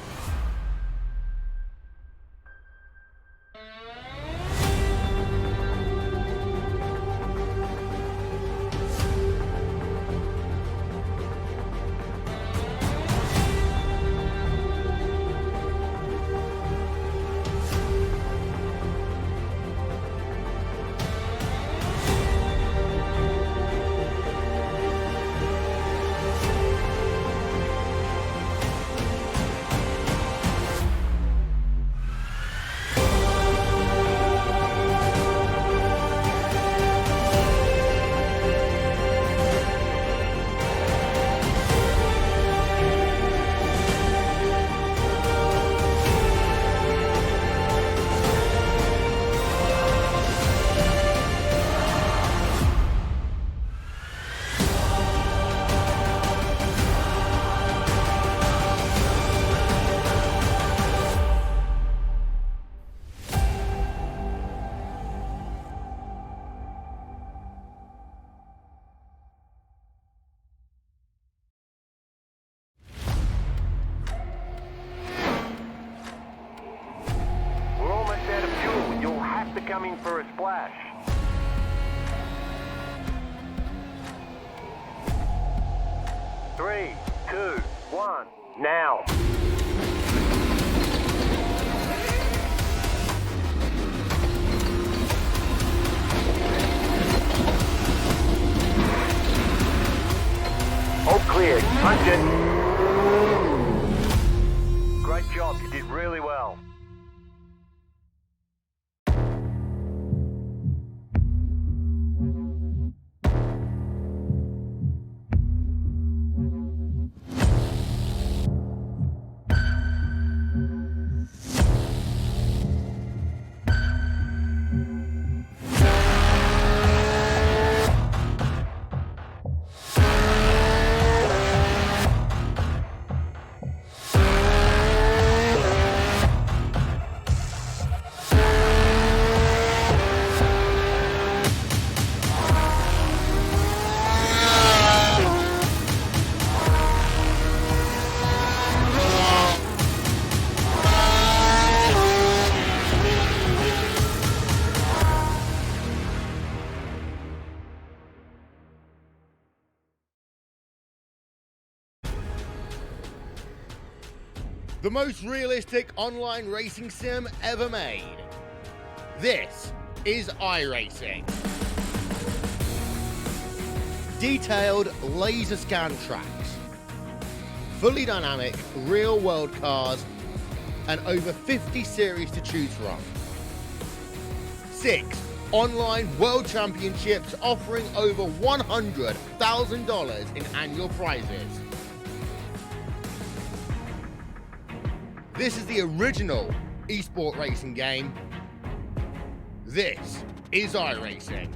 Coming for a splash. Three, two, one, now. All clear. Punch it. Great job. You did really well. The most realistic online racing sim ever made. This is iRacing. Detailed laser scan tracks, fully dynamic real world cars, and over 50 series to choose from. 6 online world championships offering over $100,000 in annual prizes. This is the original esport racing game. This is iRacing.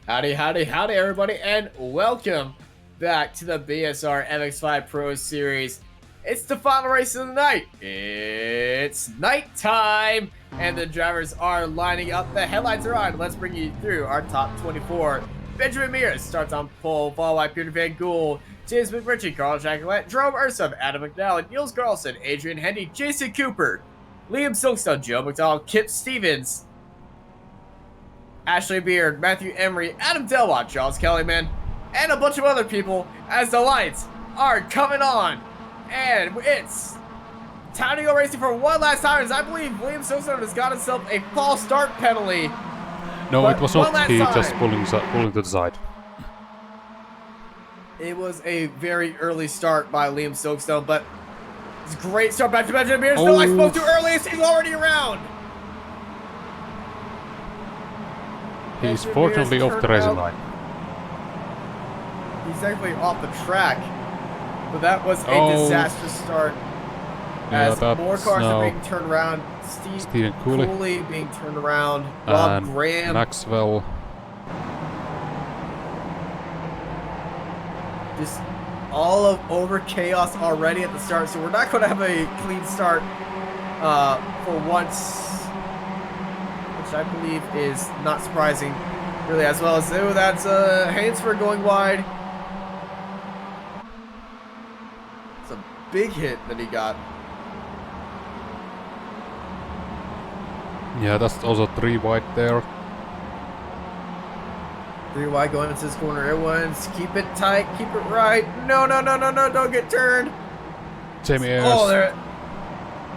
Howdy, howdy, howdy, everybody, and welcome back to the BSR MX5 Pro Series. It's the final race of the night. It's nighttime, and the drivers are lining up. The headlights are on. Let's bring you through our top 24. Benjamin Mears starts on pole, followed by Peter Van Gool, James McRitchie, Carl Jacqueline, Jerome Ursup, Adam McDowell, Niels Carlson, Adrian Hendy, Jason Cooper, Liam Silkstone, Joe McDonald, Kip Stevens, Ashley Beard, Matthew Emery, Adam Delwatt, Charles Kellyman, and a bunch of other people as the lights are coming on. And it's time to go racing for one last time, as I believe Liam Silkstone has got himself a false start penalty. No, But it was one not. last He time. just pulling to the side. It was a very early start by Liam Silkstone, but it's a great start back to Benjamin Mears. No, I spoke too early, as he's already around. He's Benjamin fortunately Mears off the turned racing out- line. He's actually off the track, but that was a Oh. disastrous start. Yeah, As more that's cars now are being turned around. Stephen Cooley. Cooley being turned around. Rob And Graham. Maxwell. Just all of over chaos already at the start, so we're not going to have a clean start for once, which I believe is not surprising, really, as well as that's Hainsford going wide. It's a big hit that he got. Yeah, that's also 3 wide there. 3 wide going into this corner. Everyone's keep it tight, keep it right. No, no, no, no, no, don't get turned. Jamie Ayers. Oh, there.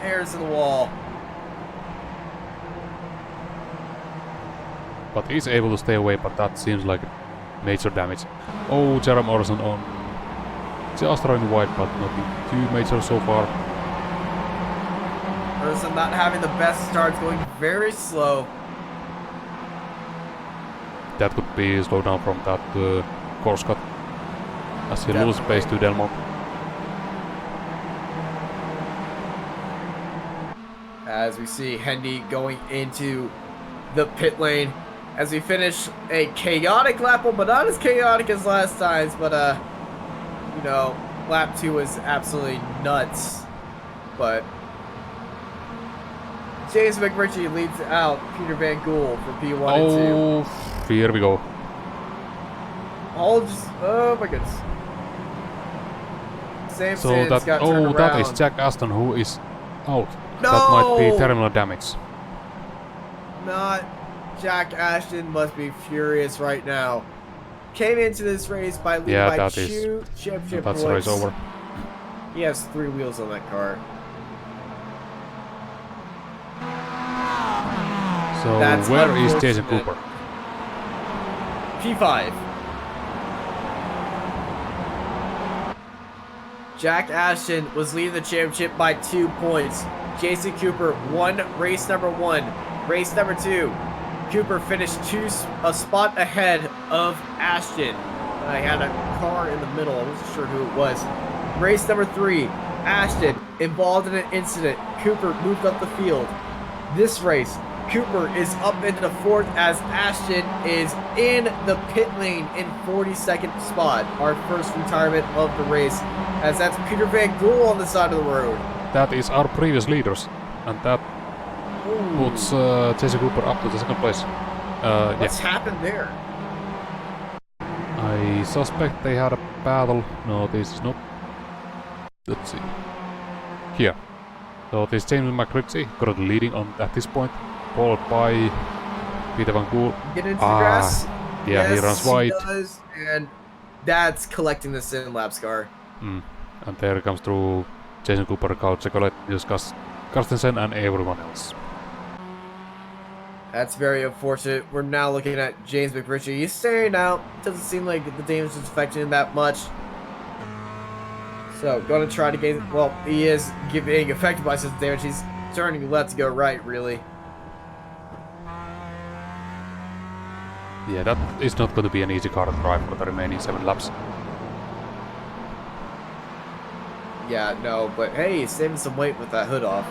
Ayers in the wall. But he's able to stay away, but that seems like major damage. Oh, Jerome Orson on just running wide, but nothing too major so far. Ursa not having the best starts, going very slow. That could be a slowdown from that course cut. As he loses pace to Delmont. As we see Hendy going into the pit lane. As we finish a chaotic lap, but not as chaotic as last time's, but you know, lap 2 was absolutely nuts. But James McRitchie leads out Peter Van Gool for P1 and 2. Oh, here we go. All just, oh my goodness. So Samson's that, got turned oh, that is around. Jack Aston who is out. No! That might be terminal damage. Not Jack Ashton must be furious right now. Came into this race by leading Yeah, by that is. 2 championship That's the points. race over. He has 3 wheels on that car. So That's where is Jason unfortunate. Cooper? P5. Jack Ashton was leading the championship by 2 points. Jason Cooper won race number 1. Race number 2, Cooper finished a spot ahead of Ashton. I had a car in the middle. I wasn't sure who it was. Race number 3, Ashton involved in an incident. Cooper moved up the field. This race, Cooper is up into the 4th as Ashton is in the pit lane in 42nd spot. Our first retirement of the race, as that's Peter Van Gool on the side of the road. That is our previous leaders, and that puts Jason Cooper up to the 2nd place. What's happened there? I suspect they had a battle. No, this is not. Let's see. Here. So this James McRitchie currently leading on at this point, followed by Peter Van Gool. Get into the grass. Yeah, he Yes, runs wide. does, and that's collecting the Sim Lab scar. And there comes through Jason Cooper, Carl Chocolate, Niels Carstensen, and everyone else. That's very unfortunate. We're now looking at James McRitchie. He's staying out. Doesn't seem like the damage is affecting him that much. So, going to try to gain. Well, he is being affected by some damage. He's turning left to go right, really. Yeah, that is not going to be an easy car to drive for the remaining 7 laps. Yeah, no, but hey, he's saving some weight with that hood off.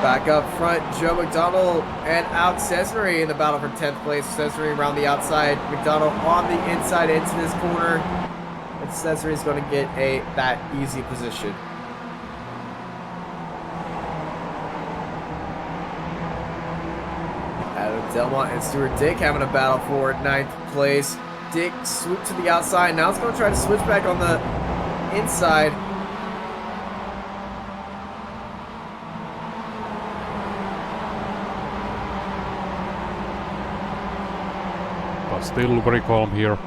Back up front, Joe McDonald and out Cesare in the battle for 10th place. Cesare around the outside, McDonald on the inside into this corner. And Cesare is going to get that easy position. Adam Delmont and Stuart Dick having a battle for 9th place. Dick swooped to the outside. Now it's going to try to switch back on the inside. But still very calm here.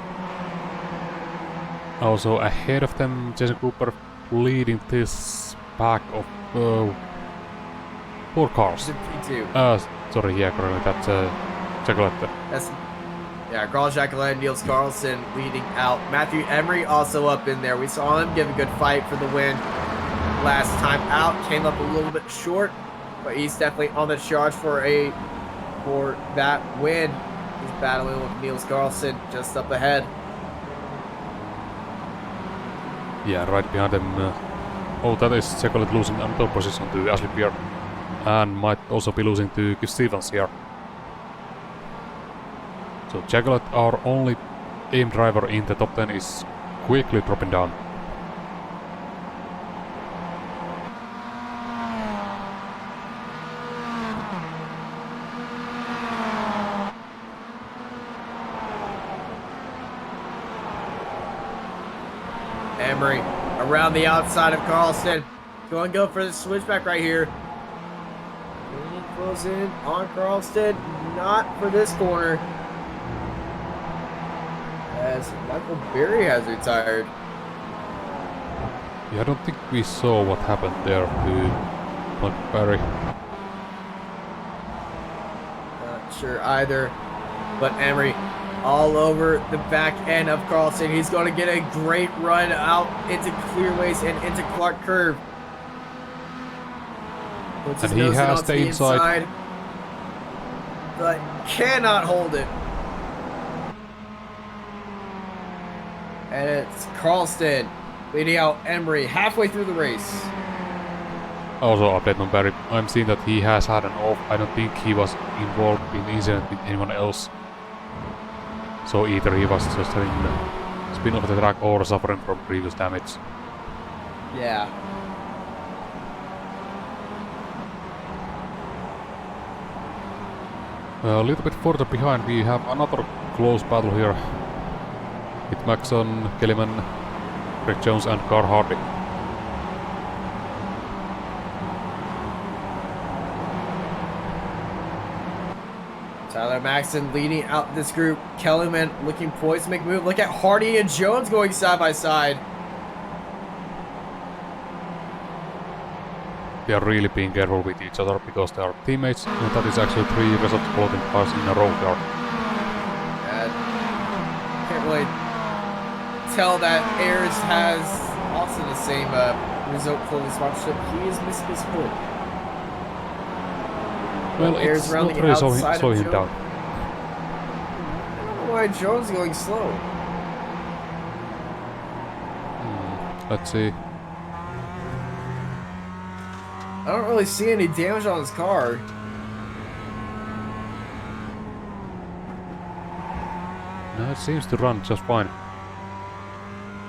Also ahead of them, Jason Cooper leading this pack of 4 cars. P2. Sorry, yeah, correct. That's Chocolate. Yeah, Carl Jacqueline, Niels Carlson leading out. Matthew Emery also up in there. We saw him give a good fight for the win last time out. Came up a little bit short, but he's definitely on the charge for that win. He's battling with Niels Carlson just up ahead. Yeah, right behind them. Oh, that is Chocolate losing another position to Ashley Pierre. And might also be losing to Keith Stevens here. So Chocolate, our only aim driver in the top 10, is quickly dropping down. Emery around the outside of Carlson. Go and go for the switchback right here. Close in on Carlson. Not for this corner. As Michael Berry has retired. Yeah, I don't think we saw what happened there to Michael Berry. Not sure either. But Emery all over the back end of Carlson. He's going to get a great run out into Clearways and into Clark Curve. Puts And his he nose in has onto the inside. But cannot hold it. And it's Carlston leading out Emery halfway through the race. Also update on Barry. I'm seeing that he has had an off. I don't think he was involved in the incident with anyone else. So either he was just having a spin off the track or suffering from previous damage. Yeah. A little bit further behind we have another close battle here. With Maxon, Kellyman, Greg Jones and Carl Hardy. Tyler Maxon leading out this group. Kellyman looking poised to make a move. Look at Hardy and Jones going side by side. They are really being careful with each other because they are teammates, and that is actually 3 result quality cars in a row there. Can't really tell that Ayers has also the same result quality sponsorship. He is missing his foot. Well, Ayers it's around not the really outside slowing of him Jones. down. I don't know why Jones is going slow. Let's see. I don't really see any damage on his car. No, it seems to run just fine.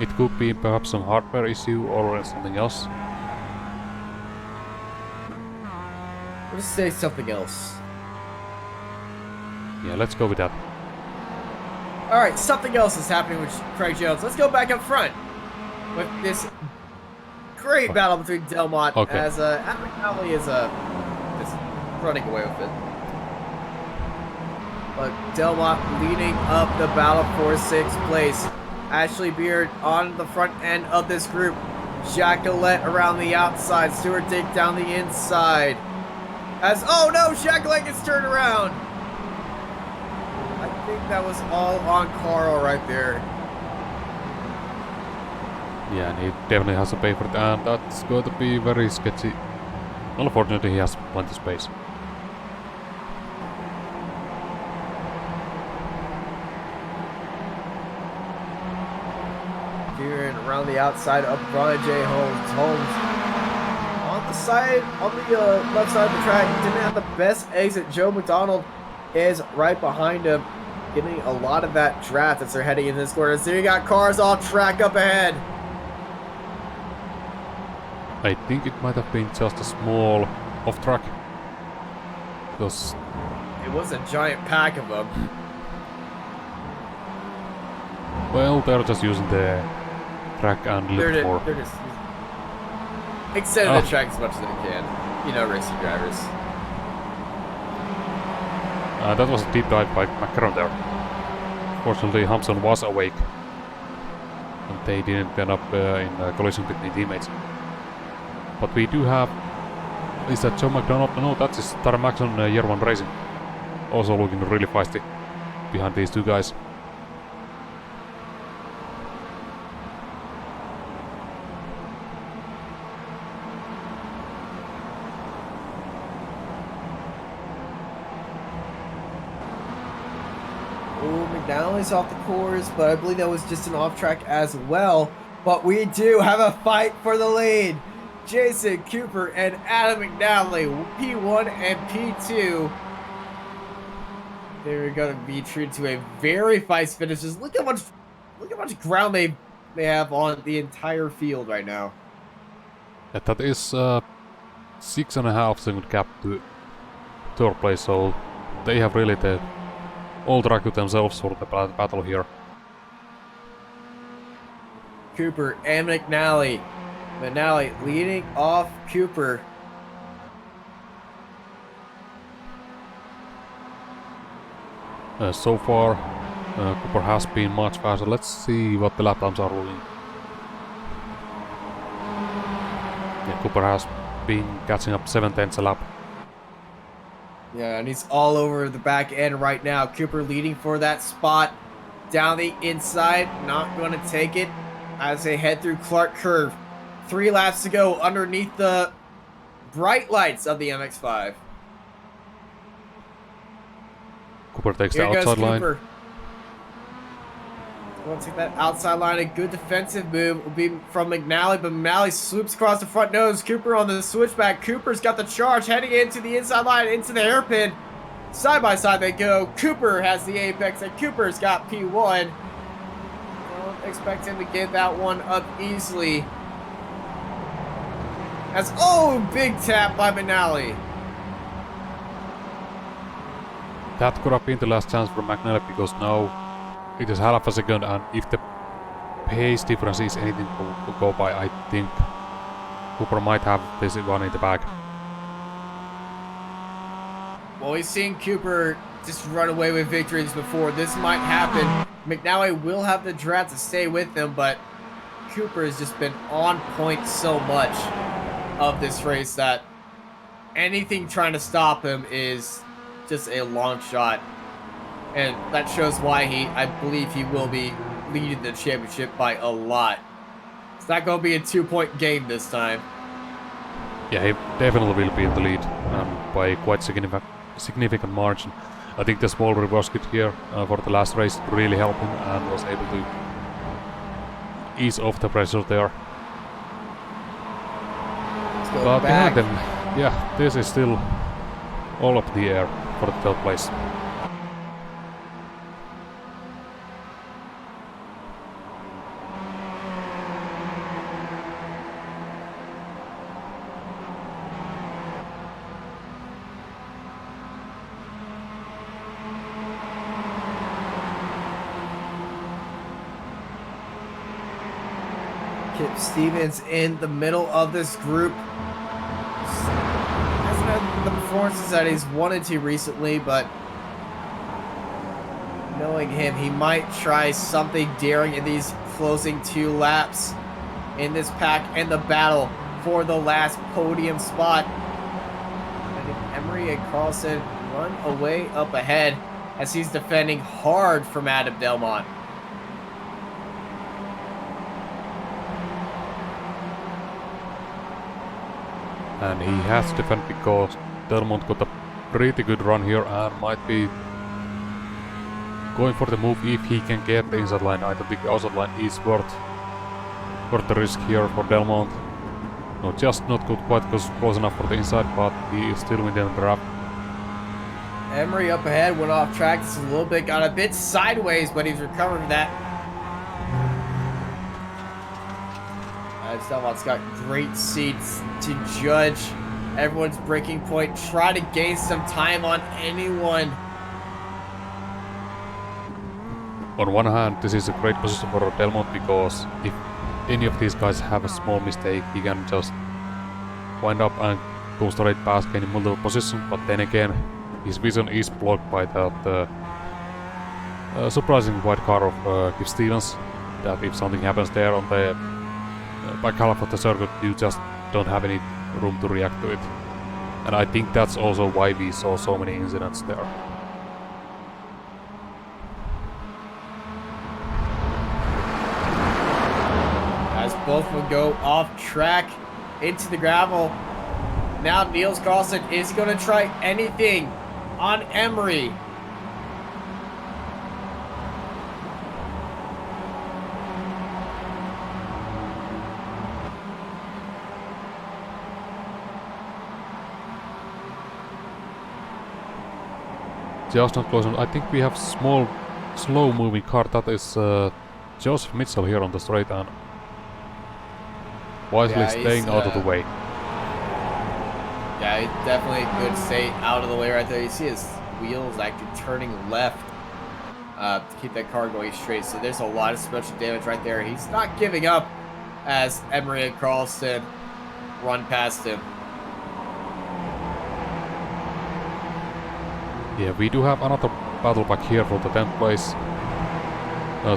It could be perhaps some hardware issue or something else. Let's say something else. Yeah, let's go with that. Alright, something else is happening with Craig Jones. Let's go back up front with this great battle between Delmont as Adam McNally is just running away with it. But Delmont leading up the battle for 6th place. Ashley Beard on the front end of this group. Jacqueline around the outside. Stuart Dick down the inside. Oh no, Jacqueline gets turned around. I think that was all on Carl right there. Yeah, and he definitely has to pay for it, and that's going to be very sketchy. Unfortunately, he has plenty of space. Kieran around the outside of Brian J. Holmes. Holmes on the side, on the left side of the track, didn't have the best exit. Joe McDonald is right behind him, getting a lot of that draft as they're heading in this corner. So you got cars off track up ahead. I think it might have been just a small off track. Because It was a giant pack of them. well, they're just using the track and a little more. They're just extending the track as much as they can. You know, racing drivers. That was a deep dive by McCarron there. Fortunately, Hampson was awake. And they didn't end up in a collision between teammates. But we do have... Is that Joe McDonald? No, that is Tara Maxon Year 1 Racing. Also looking really feisty behind these two guys. McDowell's off the course, but I believe that was just an off track as well. But we do have a fight for the lead. Jason Cooper and Adam McNally, P1 and P2. They're going to be treated to a very feisty finish. Just look how much ground they have on the entire field right now. Yeah, that is 6.5 second gap to third place, so they have really the all track to themselves for the battle here. Cooper and McNally. McNally leading off Cooper. So far, Cooper has been much faster. Let's see what the lap times are looking. Yeah, Cooper has been catching up 7/10 a lap. Yeah, and he's all over the back end right now. Cooper leading for that spot down the inside. Not going to take it as they head through Clark Curve. 3 laps to go underneath the bright lights of the MX5. Cooper takes Here the goes outside line. Cooper. We'll take that outside line. A good defensive move will be from McNally, but McNally swoops across the front nose. Cooper on the switchback. Cooper's got the charge heading into the inside line, into the hairpin. Side by side they go. Cooper has the apex, and Cooper's got P1. Don't expect him to get that one up easily. As big tap by McNally. That could have been the last chance for McNally because now it is half a second, and if the pace difference is anything to go by, I think Cooper might have this one in the bag. Well, we've seen Cooper just run away with victories before. This might happen. McNally will have the draft to stay with him, but Cooper has just been on point so much of this race that anything trying to stop him is just a long shot. And that shows why I believe he will be leading the championship by a lot. It's not going to be a 2-point game this time. Yeah, he definitely will be in the lead by quite significant margin. I think the small reverse kit here for the last race really helped him and was able to ease off the pressure there. But behind them, yeah, this is still all up in the air for the third place. Kip Stevens in the middle of this group. Hasn't had the performances that he's wanted to recently, but knowing him, he might try something daring in these closing 2 laps in this pack and the battle for the last podium spot. And Emery and Carlson run away up ahead as he's defending hard from Adam Delmont. And he has to defend because Delmont got a pretty good run here and might be going for the move if he can get the inside line. I don't think the outside line is worth the risk here for Delmont. No, just not good, quite close enough for the inside, but he is still within the wrap. Emery up ahead, went off track just a little bit, got a bit sideways, but he's recovered from that. Stelmont's got great seats to judge everyone's breaking point, try to gain some time on anyone. On one hand, this is a great position for Delmont because if any of these guys have a small mistake, he can just wind up and go straight past, gaining multiple positions, but then again, his vision is blocked by that surprising wide car of Kip Stevens, that if something happens there on the back half of the circuit, you just don't have any room to react to it. And I think that's also why we saw so many incidents there. As both will go off track into the gravel. Now Niels Carlson is going to try anything on Emery. Just not close on. I think we have slow moving car. That is Joseph Mitchell here on the straight and wisely staying out of the way. Yeah, he's definitely good stay out of the way right there. You see his wheels actually turning left to keep that car going straight. So there's a lot of special damage right there. He's not giving up as Emery and Carlson run past him. Yeah, we do have another battle back here for the 10th place.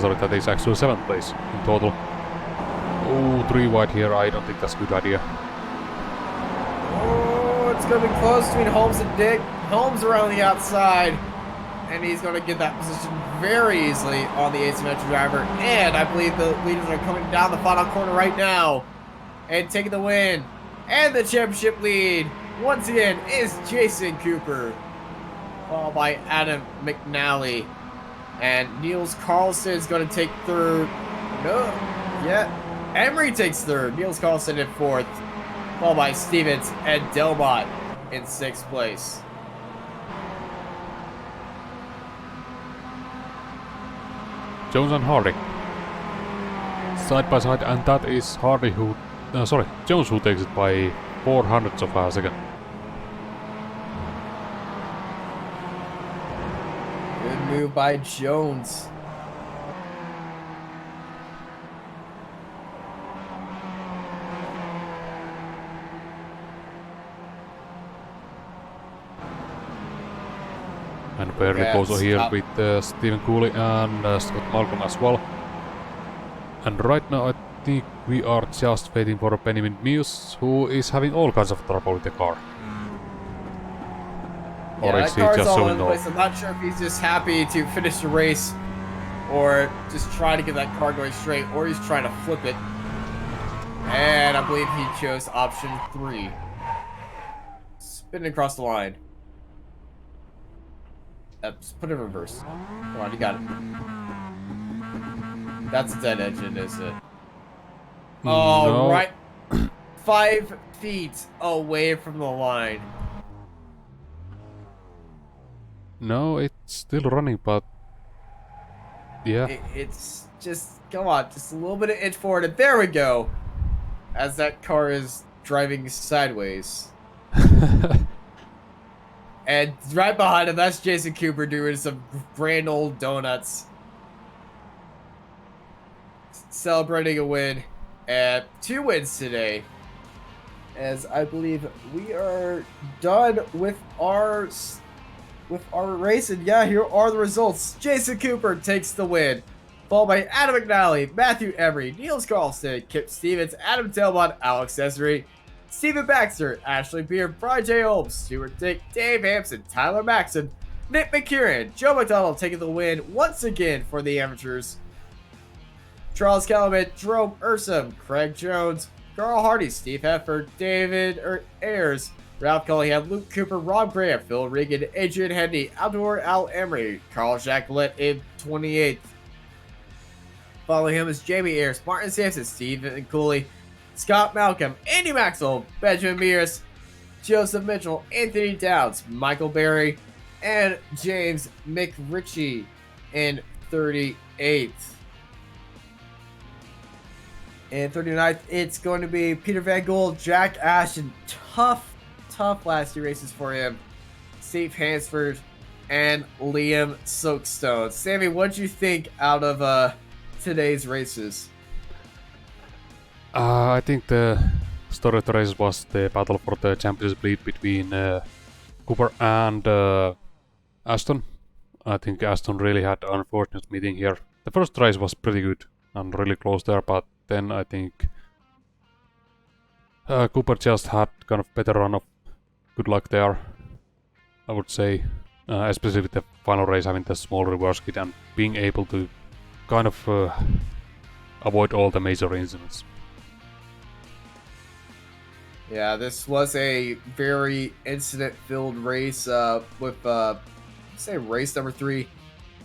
Sorry, that is actually 7th place in total. Oh, 3 wide here. I don't think that's a good idea. Oh, it's going to be close between Holmes and Dick. Holmes around the outside. And he's going to get that position very easily on the asymmetric driver. And I believe the leaders are coming down the final corner right now. And taking the win. And the championship lead, once again, is Jason Cooper. Followed by Adam McNally. And Niels Carlson is going to take third. No. Yeah. Emery takes third. Niels Carlson in fourth. Followed by Stevens and Delmont in 6th place. Jones and Hardy. Side by side, and that is Hardy who... Jones who takes it by 400ths of a second. Good move by Jones. And Bernie also here with Stephen Cooley and Scott Malcolm as well. And right now I think we are just waiting for Benjamin Muse, who is having all kinds of trouble with the car. Yeah, or is he car's just all showing over the place. off? I'm not sure if he's just happy to finish the race or just trying to get that car going straight, or he's trying to flip it. And I believe he chose option 3. Spinning across the line. Just put it in reverse. Come on, you got it. That's a dead engine, isn't it? Oh, No. right. 5 feet away from the line. No, it's still running, but... Yeah. It's just, come on, just a little bit of inch forward, and there we go. As that car is driving sideways. And right behind him, that's Jason Cooper doing some grand old donuts. Celebrating a win. And 2 wins today. As I believe we are done with our race. And yeah, here are the results. Jason Cooper takes the win. Followed by Adam McNally, Matthew Emery, Niels Carlson, Kip Stevens, Adam Delmont, Alex Essery, Stephen Baxter, Ashley Beard, Brian J. Holmes, Stuart Dick, Dave Hampson, Tyler Maxon, Nick McKieran, Joe McDonald taking the win once again for the amateurs. Charles Calumet, Jerome Ursum, Craig Jones, Carl Hardy, Steve Hefford, David Ayers, Ralph Cullingham, Luke Cooper, Rob Graham, Phil Regan, Adrian Hendy, Abdur Al Emery, Carl Jacqueline in 28th. Following him is Jamie Ayers, Martin Sampson, Stephen Cooley, Scott Malcolm, Andy Maxwell, Benjamin Mears, Joseph Mitchell, Anthony Dowds, Michael Berry, and James McRitchie in 38th. In 39th, it's going to be Peter Van Gool, Jack Ashton. Tough last two races for him. Steve Hansford and Liam Soakstone. Sammy, what did you think out of today's races? I think the story of the race was the battle for the championship lead between Cooper and Aston. I think Aston really had an unfortunate meeting here. The first race was pretty good and really close there, but then I think Cooper just had kind of better run of good luck there, I would say. Especially with the final race having the small reverse kit and being able to kind of avoid all the major incidents. Yeah, this was a very incident-filled race with, say, race number 3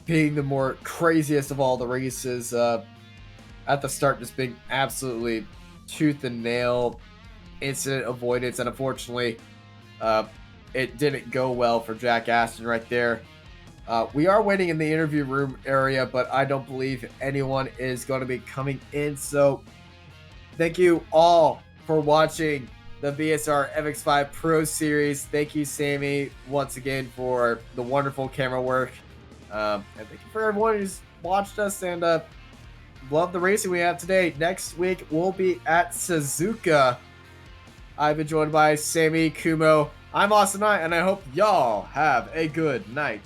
being the more craziest of all the races. At the start, just being absolutely tooth and nail incident avoidance, and unfortunately, it didn't go well for Jack Ashton right there. We are waiting in the interview room area, but I don't believe anyone is going to be coming in. So, thank you all for watching the BSR MX5 Pro Series. Thank you, Sammy, once again for the wonderful camera work. And thank you for everyone who's watched us and love the racing we have today. Next week, we'll be at Suzuka. I've been joined by Sammy, Kumo. I'm Austin Knight, and I hope y'all have a good night.